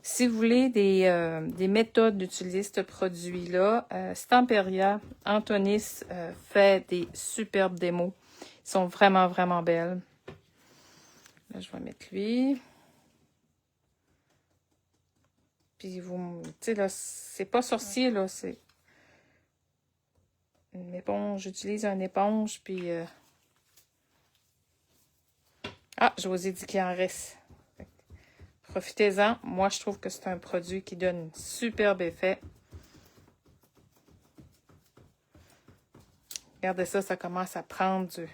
Speaker 1: Si vous voulez des méthodes d'utiliser ce produit-là, Stamperia, Antonis fait des superbes démos. Ils sont vraiment, vraiment belles. Là, je vais mettre lui. Puis vous, tu sais, là, c'est pas sorcier, là, c'est une éponge. J'utilise une éponge, puis... Ah, je vous ai dit qu'il en reste. Profitez-en. Moi, je trouve que c'est un produit qui donne un superbe effet. Regardez ça, ça commence à prendre du...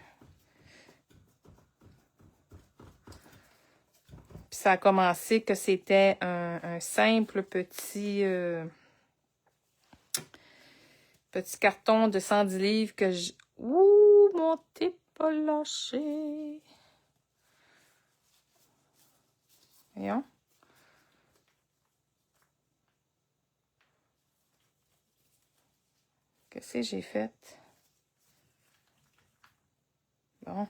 Speaker 1: Puis ça a commencé que c'était un simple petit carton de 110 livres que je... Ouh, mon thé pas lâché. Voyons. Qu'est-ce que j'ai fait? Bon.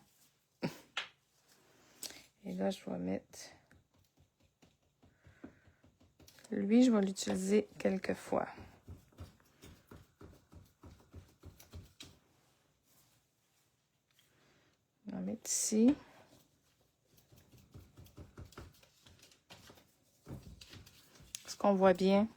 Speaker 1: Et là, je vais mettre... Lui, je vais l'utiliser quelques fois. On va mettre ici. Est-ce qu'on voit bien?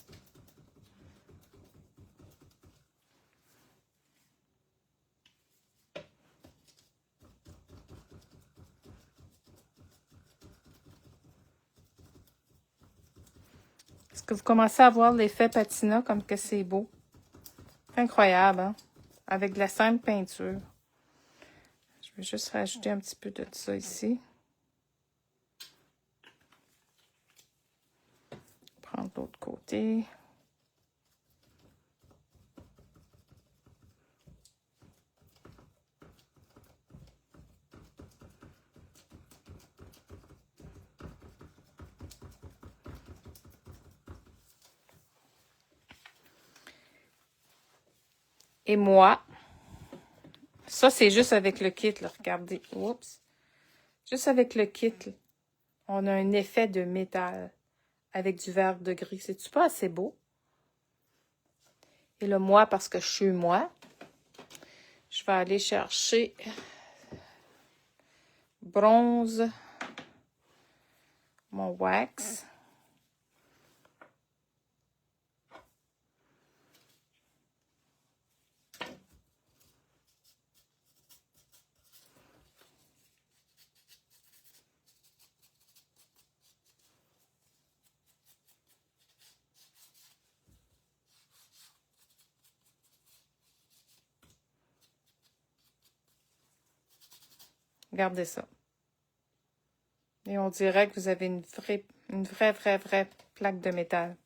Speaker 1: Est-ce que vous commencez à voir l'effet patina comme que c'est beau? C'est incroyable, hein? Avec de la simple peinture. Je vais juste rajouter un petit peu de ça ici. Prendre l'autre côté. Et moi, ça c'est juste avec le kit, là, regardez. Oups. Juste avec le kit, là, on a un effet de métal avec du verre de gris. C'est-tu pas assez beau? Et là, moi, parce que je suis moi, je vais aller chercher bronze, mon wax. Regardez ça. Et on dirait que vous avez une vraie plaque de métal.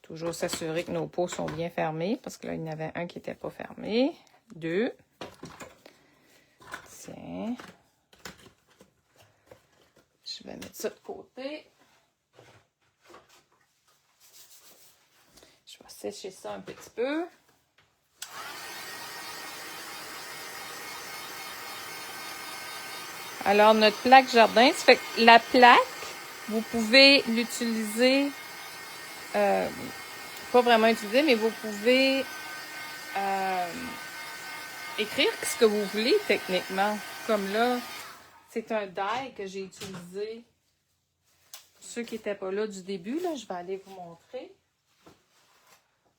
Speaker 1: Toujours s'assurer que nos pots sont bien fermés, parce que là, il y en avait un qui n'était pas fermé. 2. Tiens. Je vais mettre ça de côté. Je vais sécher ça un petit peu. Alors, notre plaque jardin, ça fait que la plaque, vous pouvez l'utiliser, pas vraiment utiliser, mais vous pouvez écrire ce que vous voulez techniquement. Comme là, c'est un die que j'ai utilisé. Pour ceux qui n'étaient pas là du début, là, je vais aller vous montrer.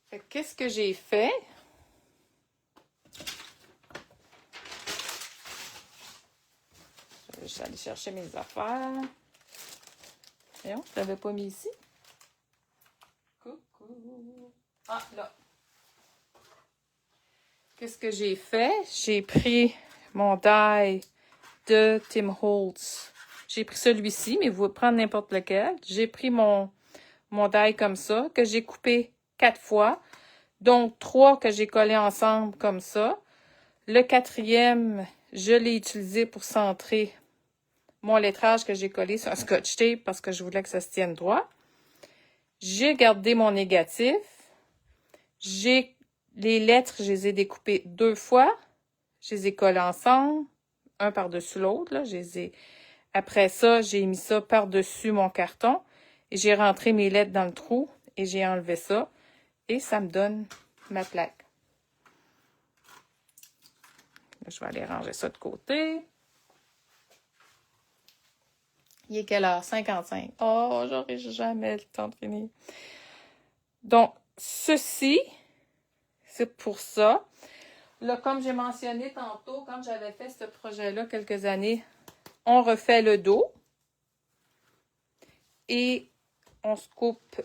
Speaker 1: Fait que qu'est-ce que j'ai fait? Je vais juste aller chercher mes affaires. Voyons, je ne l'avais pas mis ici. Coucou. Ah, là. Qu'est-ce que j'ai fait? J'ai pris mon die de Tim Holtz. J'ai pris celui-ci, mais vous pouvez prendre n'importe lequel. J'ai pris mon die comme ça, que j'ai coupé 4 fois. Donc, 3 que j'ai collés ensemble comme ça. Le quatrième, je l'ai utilisé pour centrer mon lettrage que j'ai collé sur un scotch tape parce que je voulais que ça se tienne droit. J'ai gardé mon négatif. Les lettres, je les ai découpées 2 fois. Je les ai collées ensemble, un par-dessus l'autre. Après ça, j'ai mis ça par-dessus mon carton. Et j'ai rentré mes lettres dans le trou et j'ai enlevé ça. Et ça me donne ma plaque. Là, je vais aller ranger ça de côté. Il est quelle heure? 55. Oh, j'aurai jamais le temps de finir. Donc, ceci, c'est pour ça. Là, comme j'ai mentionné tantôt, quand j'avais fait ce projet-là quelques années, on refait le dos. Et on se coupe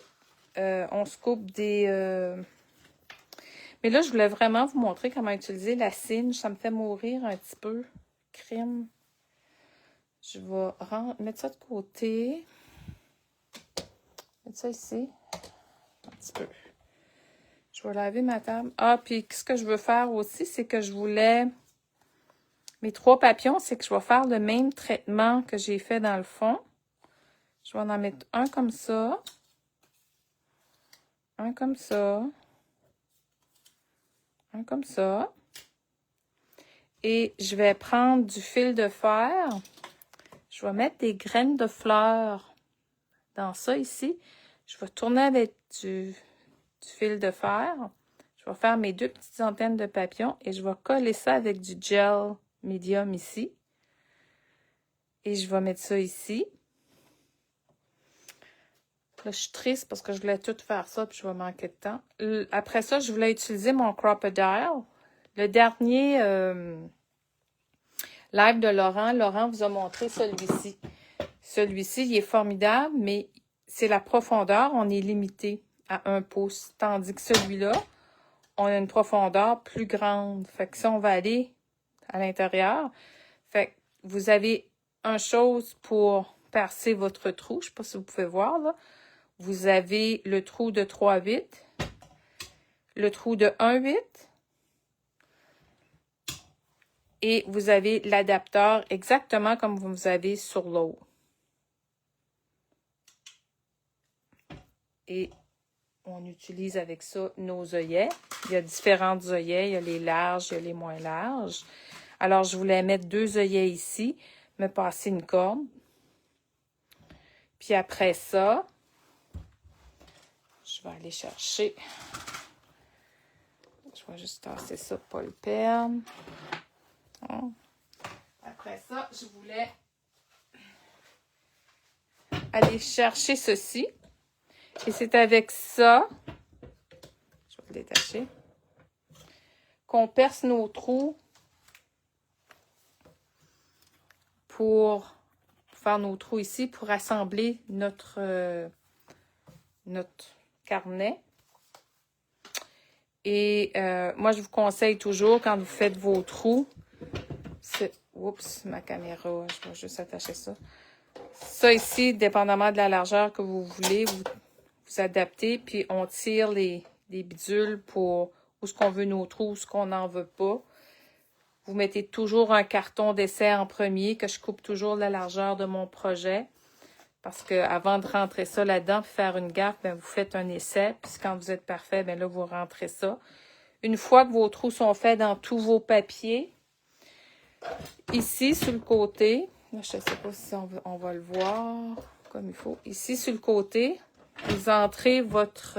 Speaker 1: des... Mais là, je voulais vraiment vous montrer comment utiliser la cinge. Ça me fait mourir un petit peu. Crime. Je vais mettre ça de côté. Mettre ça ici. Un petit peu. Je vais laver ma table. Ah, puis ce que je veux faire aussi, c'est que je voulais... Mes 3 papillons, c'est que je vais faire le même traitement que j'ai fait dans le fond. Je vais en mettre un comme ça. Un comme ça. Un comme ça. Et je vais prendre du fil de fer. Je vais mettre des graines de fleurs dans ça ici. Je vais tourner avec du fil de fer. Je vais faire mes 2 petites antennes de papillons et je vais coller ça avec du gel médium ici. Et je vais mettre ça ici. Là, je suis triste parce que je voulais tout faire ça puis je vais manquer de temps. Après ça, je voulais utiliser mon Crop-A-Dile. Le dernier live de Laurent, Laurent vous a montré celui-ci. Celui-ci, il est formidable, mais c'est la profondeur, on est limité à 1 pouce. Tandis que celui-là, on a une profondeur plus grande. Fait que si on va aller à l'intérieur, fait que vous avez une chose pour percer votre trou. Je ne sais pas si vous pouvez voir, là. Vous avez le trou de 3,8, le trou de 1,8 et vous avez l'adapteur exactement comme vous avez sur l'autre. Et on utilise avec ça nos œillets. Il y a différents œillets, il y a les larges, il y a les moins larges. Alors, je voulais mettre 2 œillets ici, me passer une corde. Puis après ça, je vais aller chercher. Je vais juste tasser ça pour pas le perdre. Après ça, je voulais aller chercher ceci. Et c'est avec ça, je vais le détacher, qu'on perce nos trous pour faire nos trous ici, pour assembler notre carnet. Et moi, je vous conseille toujours, quand vous faites vos trous, oups, ma caméra, je vais juste attacher ça. Ça ici, dépendamment de la largeur que vous voulez, vous adaptez, puis on tire les bidules pour où ce qu'on veut nos trous, où ce qu'on n'en veut pas. Vous mettez toujours un carton d'essai en premier, que je coupe toujours la largeur de mon projet. Parce que avant de rentrer ça là-dedans, puis faire une gaffe, ben, vous faites un essai. Puis quand vous êtes parfait, ben là, vous rentrez ça. Une fois que vos trous sont faits dans tous vos papiers, ici, sur le côté, là, je ne sais pas si on va le voir comme il faut. Ici, sur le côté, vous entrez votre...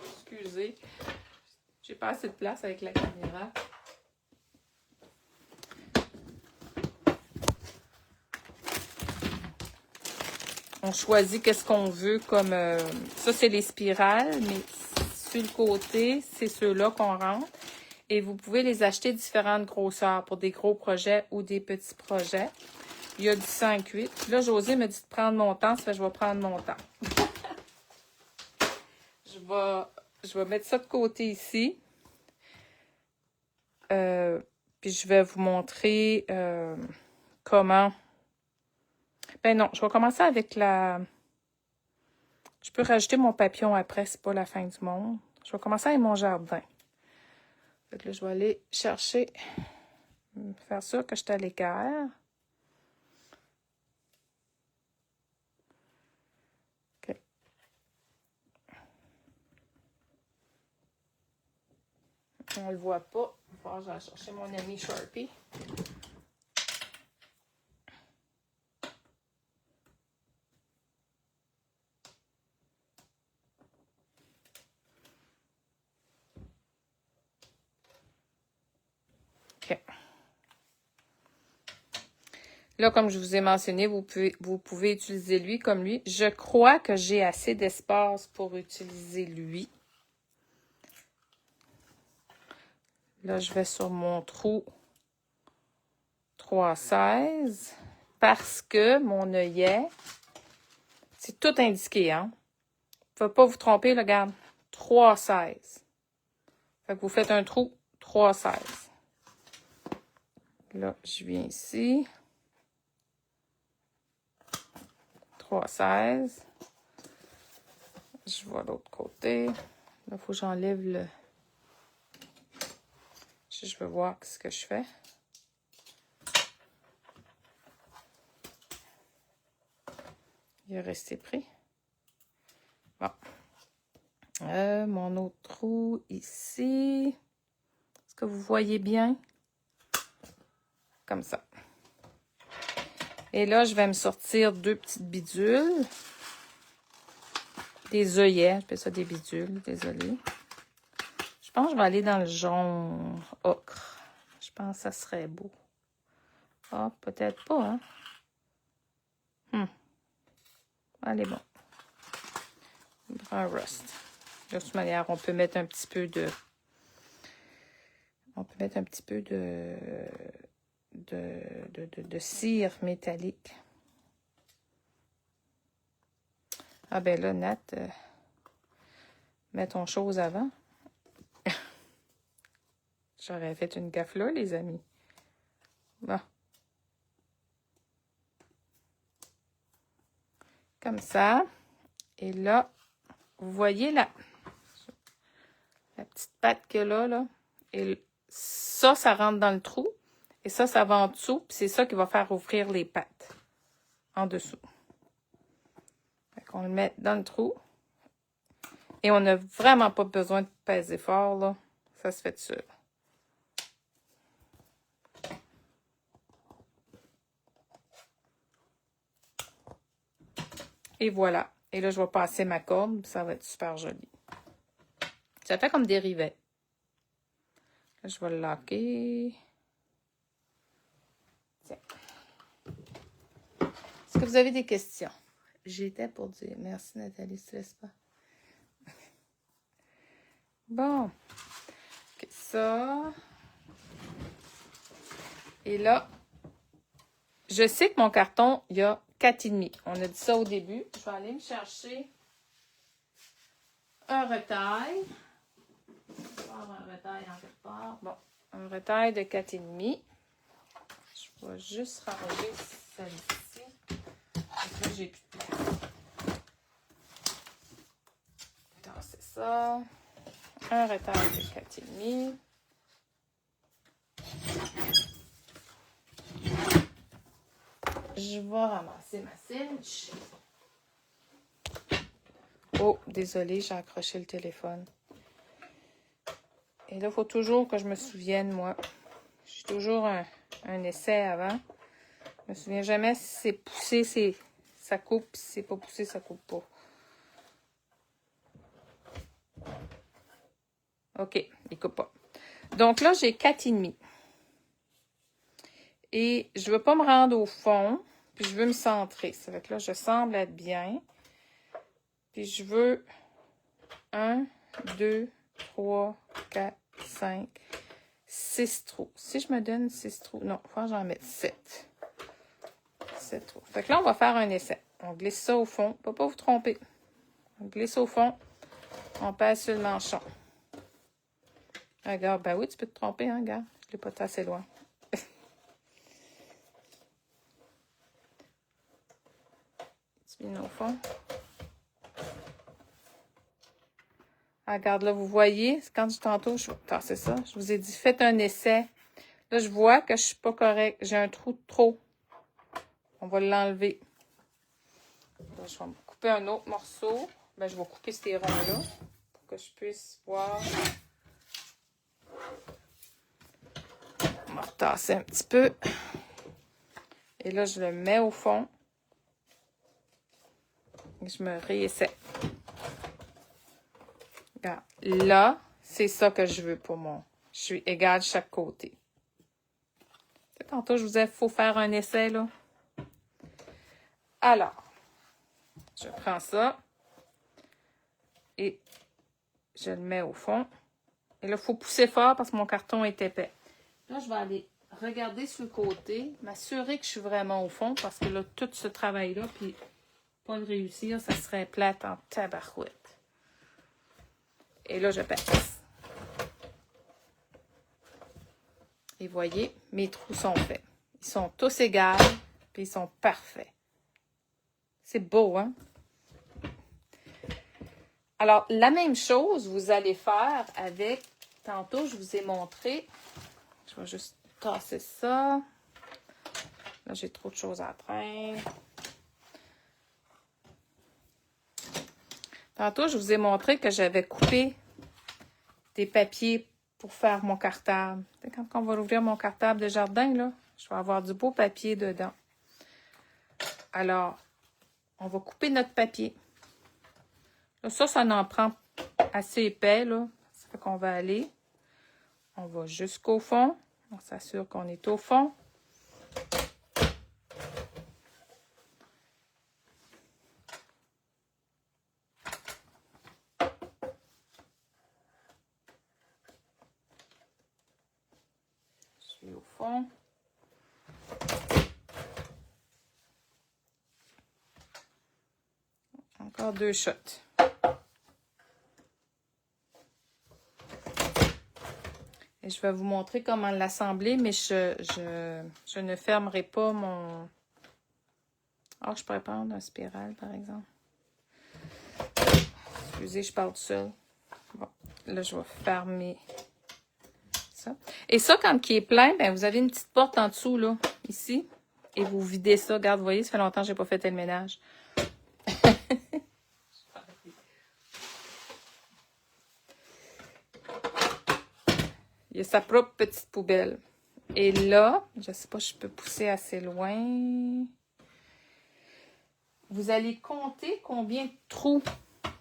Speaker 1: Excusez, j'ai pas assez de place avec la caméra. On choisit qu'est-ce qu'on veut comme... ça, c'est les spirales, mais sur le côté, c'est ceux-là qu'on rentre. Et vous pouvez les acheter différentes grosseurs pour des gros projets ou des petits projets. Il y a du 5,8. Là, José me dit de prendre mon temps, ça fait que je vais prendre mon temps. Je vais mettre ça de côté ici. Puis je vais vous montrer comment... Ben non, je vais commencer avec la... Je peux rajouter mon papillon après, c'est pas la fin du monde. Je vais commencer avec mon jardin. Fait que là, je vais aller chercher, faire sûr que je suis à l'équerre. OK. On le voit pas. Il va falloir que j'aille chercher mon ami Sharpie. OK. Là, comme je vous ai mentionné, vous pouvez utiliser lui comme lui. Je crois que j'ai assez d'espace pour utiliser lui. Là, je vais sur mon trou 3,16 parce que mon œillet, c'est tout indiqué, hein? Il ne faut pas vous tromper, là, regarde. 3,16. Fait que vous faites un trou 3,16. Là, je viens ici. 3,16. Je vois l'autre côté. Là, il faut que j'enlève le... Je veux voir ce que je fais. Il est resté pris. Bon. Mon autre trou ici. Est-ce que vous voyez bien? Comme ça. Et là, je vais me sortir 2 petites bidules. Des œillets. J'appelle ça des bidules. Désolée. Je pense que je vais aller dans le jaune ocre. Je pense que ça serait beau. Ah, peut-être pas, hein? Allez, bon. Brun rust. De toute manière, on peut mettre un petit peu de... On peut mettre un petit peu de cire métallique. Ah ben là, Nat, mets ton chose avant. J'aurais fait une gaffe là, les amis. Bon. Comme ça. Et là, vous voyez la petite patte que là. Et ça rentre dans le trou. Et ça va en dessous. Puis c'est ça qui va faire ouvrir les pattes. En dessous. Fait qu'on le met dans le trou. Et on n'a vraiment pas besoin de peser fort, là. Ça se fait tout seul. Et voilà. Et là, je vais passer ma corde. Ça va être super joli. Ça fait comme des rivets. Là, je vais le locker. Tiens. Est-ce que vous avez des questions? J'étais pour dire merci Nathalie, stresse pas. Bon. Okay, ça. Et là, je sais que mon carton, il y a 4,5. On a dit ça au début. Je vais aller me chercher un retail. Je vais avoir un retail en quelque part. Bon, un retail de 4,5. Je vais juste ranger celle-ci. Parce que là, j'ai plus de place. C'est ça. Un retail de 4,5. Je vais ramasser ma cinch. Oh, désolée, j'ai accroché le téléphone. Et là, il faut toujours que je me souvienne, moi. J'ai toujours un essai avant. Je me souviens jamais si c'est poussé, ça coupe. Si c'est pas poussé, ça coupe pas. OK, il coupe pas. Donc là, j'ai 4,5. Et je veux pas me rendre au fond. Puis je veux me centrer. Ça fait que là, je semble être bien. Puis je veux 1, 2, 3, 4, 5, 6 trous. Si je me donne 6 trous, non, il faut que j'en mette 7. 7 trous. Fait que là, on va faire un essai. On glisse ça au fond. Faut pas vous tromper. On glisse au fond. On passe sur le manchon. Regarde, ben oui, tu peux te tromper, hein, regarde. Je l'ai pas assez loin. Tu viens au fond. Regarde, là, vous voyez, quand tantôt, c'est ça, je vous ai dit, faites un essai. Là, je vois que je suis pas correct. J'ai un trou de trop. On va l'enlever. Là, je vais me couper un autre morceau. Ben, je vais couper ces ronds-là pour que je puisse voir. On va retasser un petit peu. Et là, je le mets au fond. Et je me réessaie. Regarde. Là, c'est ça que je veux pour moi. Je suis égale de chaque côté. Tantôt, je vous disais, il faut faire un essai, là. Alors, je prends ça. Et je le mets au fond. Et là, il faut pousser fort parce que mon carton est épais. Là, je vais aller regarder sur le côté, m'assurer que je suis vraiment au fond parce que là, tout ce travail-là, puis pas le réussir, ça serait plate en tabarouette. Et là, je passe. Et voyez, mes trous sont faits. Ils sont tous égaux, puis ils sont parfaits. C'est beau, hein? Alors, la même chose, vous allez faire avec, tantôt, je vous ai montré, je vais juste tasser ça. Là, j'ai trop de choses à prendre. Tantôt, je vous ai montré que j'avais coupé des papiers pour faire mon cartable. Quand on va ouvrir mon cartable de jardin, là, je vais avoir du beau papier dedans. Alors, on va couper notre papier. Là, ça en prend assez épais, là. Ça fait qu'on va aller. On va jusqu'au fond. On s'assure qu'on est au fond. Je suis au fond. Encore 2 shots. Et je vais vous montrer comment l'assembler, mais je ne fermerai pas mon... Ah, je pourrais prendre un spirale, par exemple. Excusez, je parle tout seul. Bon, là, je vais fermer ça. Et ça, quand il est plein, ben, vous avez une petite porte en dessous, là, ici. Et vous videz ça. Regarde, vous voyez, ça fait longtemps que je n'ai pas fait le ménage. Il y a sa propre petite poubelle. Et là, je ne sais pas si je peux pousser assez loin. Vous allez compter combien de trous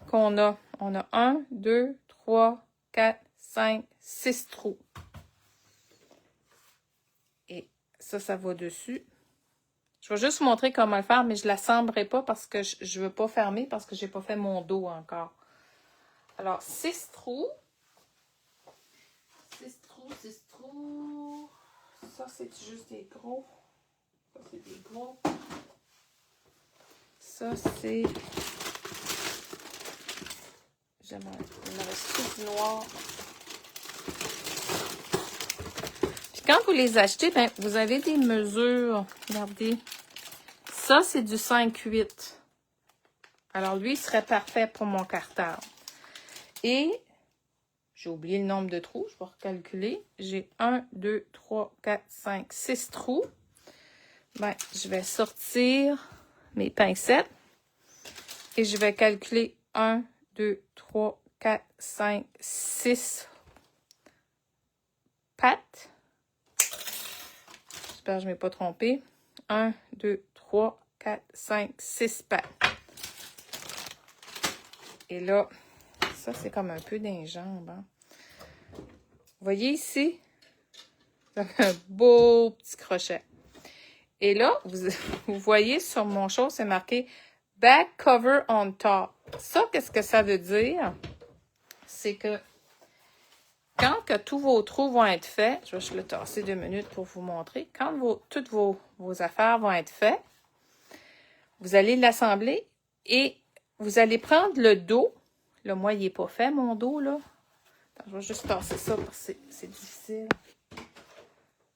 Speaker 1: qu'on a. On a 1, 2, 3, 4, 5, 6 trous. Et ça va dessus. Je vais juste vous montrer comment le faire, mais je ne l'assemblerai pas parce que je ne veux pas fermer parce que je n'ai pas fait mon dos encore. Alors, 6 trous. 6 trous, 6 trous. Ça, c'est juste des gros. Ça, c'est des gros. Ça, c'est... Il me reste tout du noir. Puis quand vous les achetez, ben, vous avez des mesures. Regardez. Ça, c'est du 5,8. Alors, lui, il serait parfait pour mon cartable. Et... j'ai oublié le nombre de trous, je vais recalculer. J'ai 1, 2, 3, 4, 5, 6 trous. Ben, je vais sortir mes pincettes et je vais calculer 1, 2, 3, 4, 5, 6 pattes. J'espère que je ne m'ai pas trompé. 1, 2, 3, 4, 5, 6 pattes. Et là, ça, c'est comme un peu d'un jambe. Hein? Vous voyez ici? Un beau petit crochet. Et là, vous voyez sur mon chose, c'est marqué « Back cover on top ». Ça, qu'est-ce que ça veut dire? C'est que quand que tous vos trous vont être faits, je vais juste le tasser 2 minutes pour vous montrer. Quand toutes vos affaires vont être faites, vous allez l'assembler et vous allez prendre le dos. Là, moi, il n'est pas fait, mon dos, là. Attends, je vais juste tasser ça parce que c'est difficile. Tu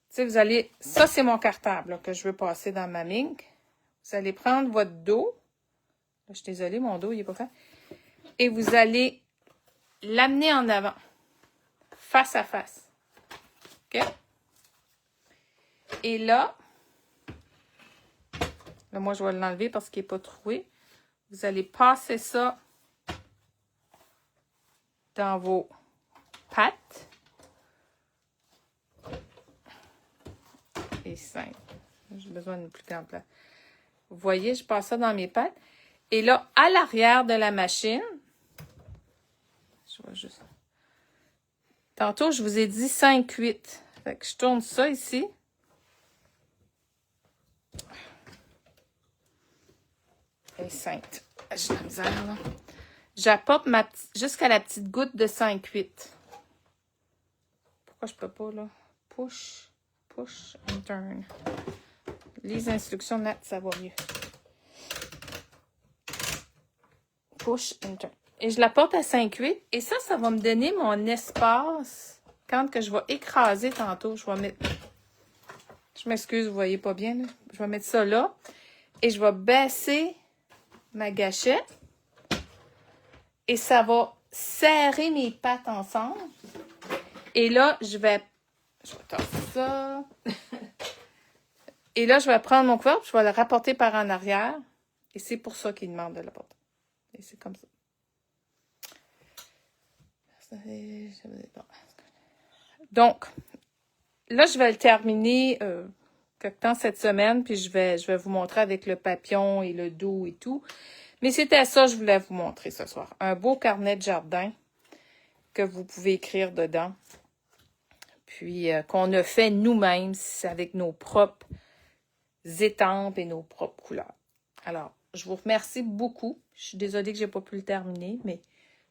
Speaker 1: sais, vous allez... ça, c'est mon cartable là, que je veux passer dans ma mink. Vous allez prendre votre dos. Là, je suis désolée, mon dos, il n'est pas fait. Et vous allez l'amener en avant, face à face. OK? Et là, moi, je vais l'enlever parce qu'il n'est pas troué. Vous allez passer ça dans vos pattes. Et 5. J'ai besoin d'une plus grande place. Vous voyez, je passe ça dans mes pattes. Et là, à l'arrière de la machine, je vois juste. Tantôt, je vous ai dit 5-8. Fait que je tourne ça ici. Et 5. J'ai de la misère, là. J'apporte jusqu'à la petite goutte de 5-8. Pourquoi je peux pas, là? Push and turn. Les instructions là, ça va mieux. Push and turn. Et je la porte à 5-8. Et ça va me donner mon espace. Quand que je vais écraser tantôt, je vais mettre... Je m'excuse, vous voyez pas bien, là. Je vais mettre ça là. Et je vais baisser ma gâchette. Et ça va serrer mes pattes ensemble. Et là, je vais tasser ça. Et là, je vais prendre mon couvercle, je vais le rapporter par en arrière. Et c'est pour ça qu'il demande de le porter. Et c'est comme ça. Donc, là, je vais le terminer quelque temps cette semaine, puis je vais vous montrer avec le papillon et le dos et tout. Mais c'était ça que je voulais vous montrer ce soir. Un beau carnet de jardin que vous pouvez écrire dedans. Puis, qu'on a fait nous-mêmes avec nos propres étampes et nos propres couleurs. Alors, je vous remercie beaucoup. Je suis désolée que je n'ai pas pu le terminer, mais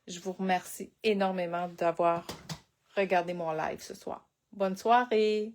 Speaker 1: je vous remercie énormément d'avoir regardé mon live ce soir. Bonne soirée!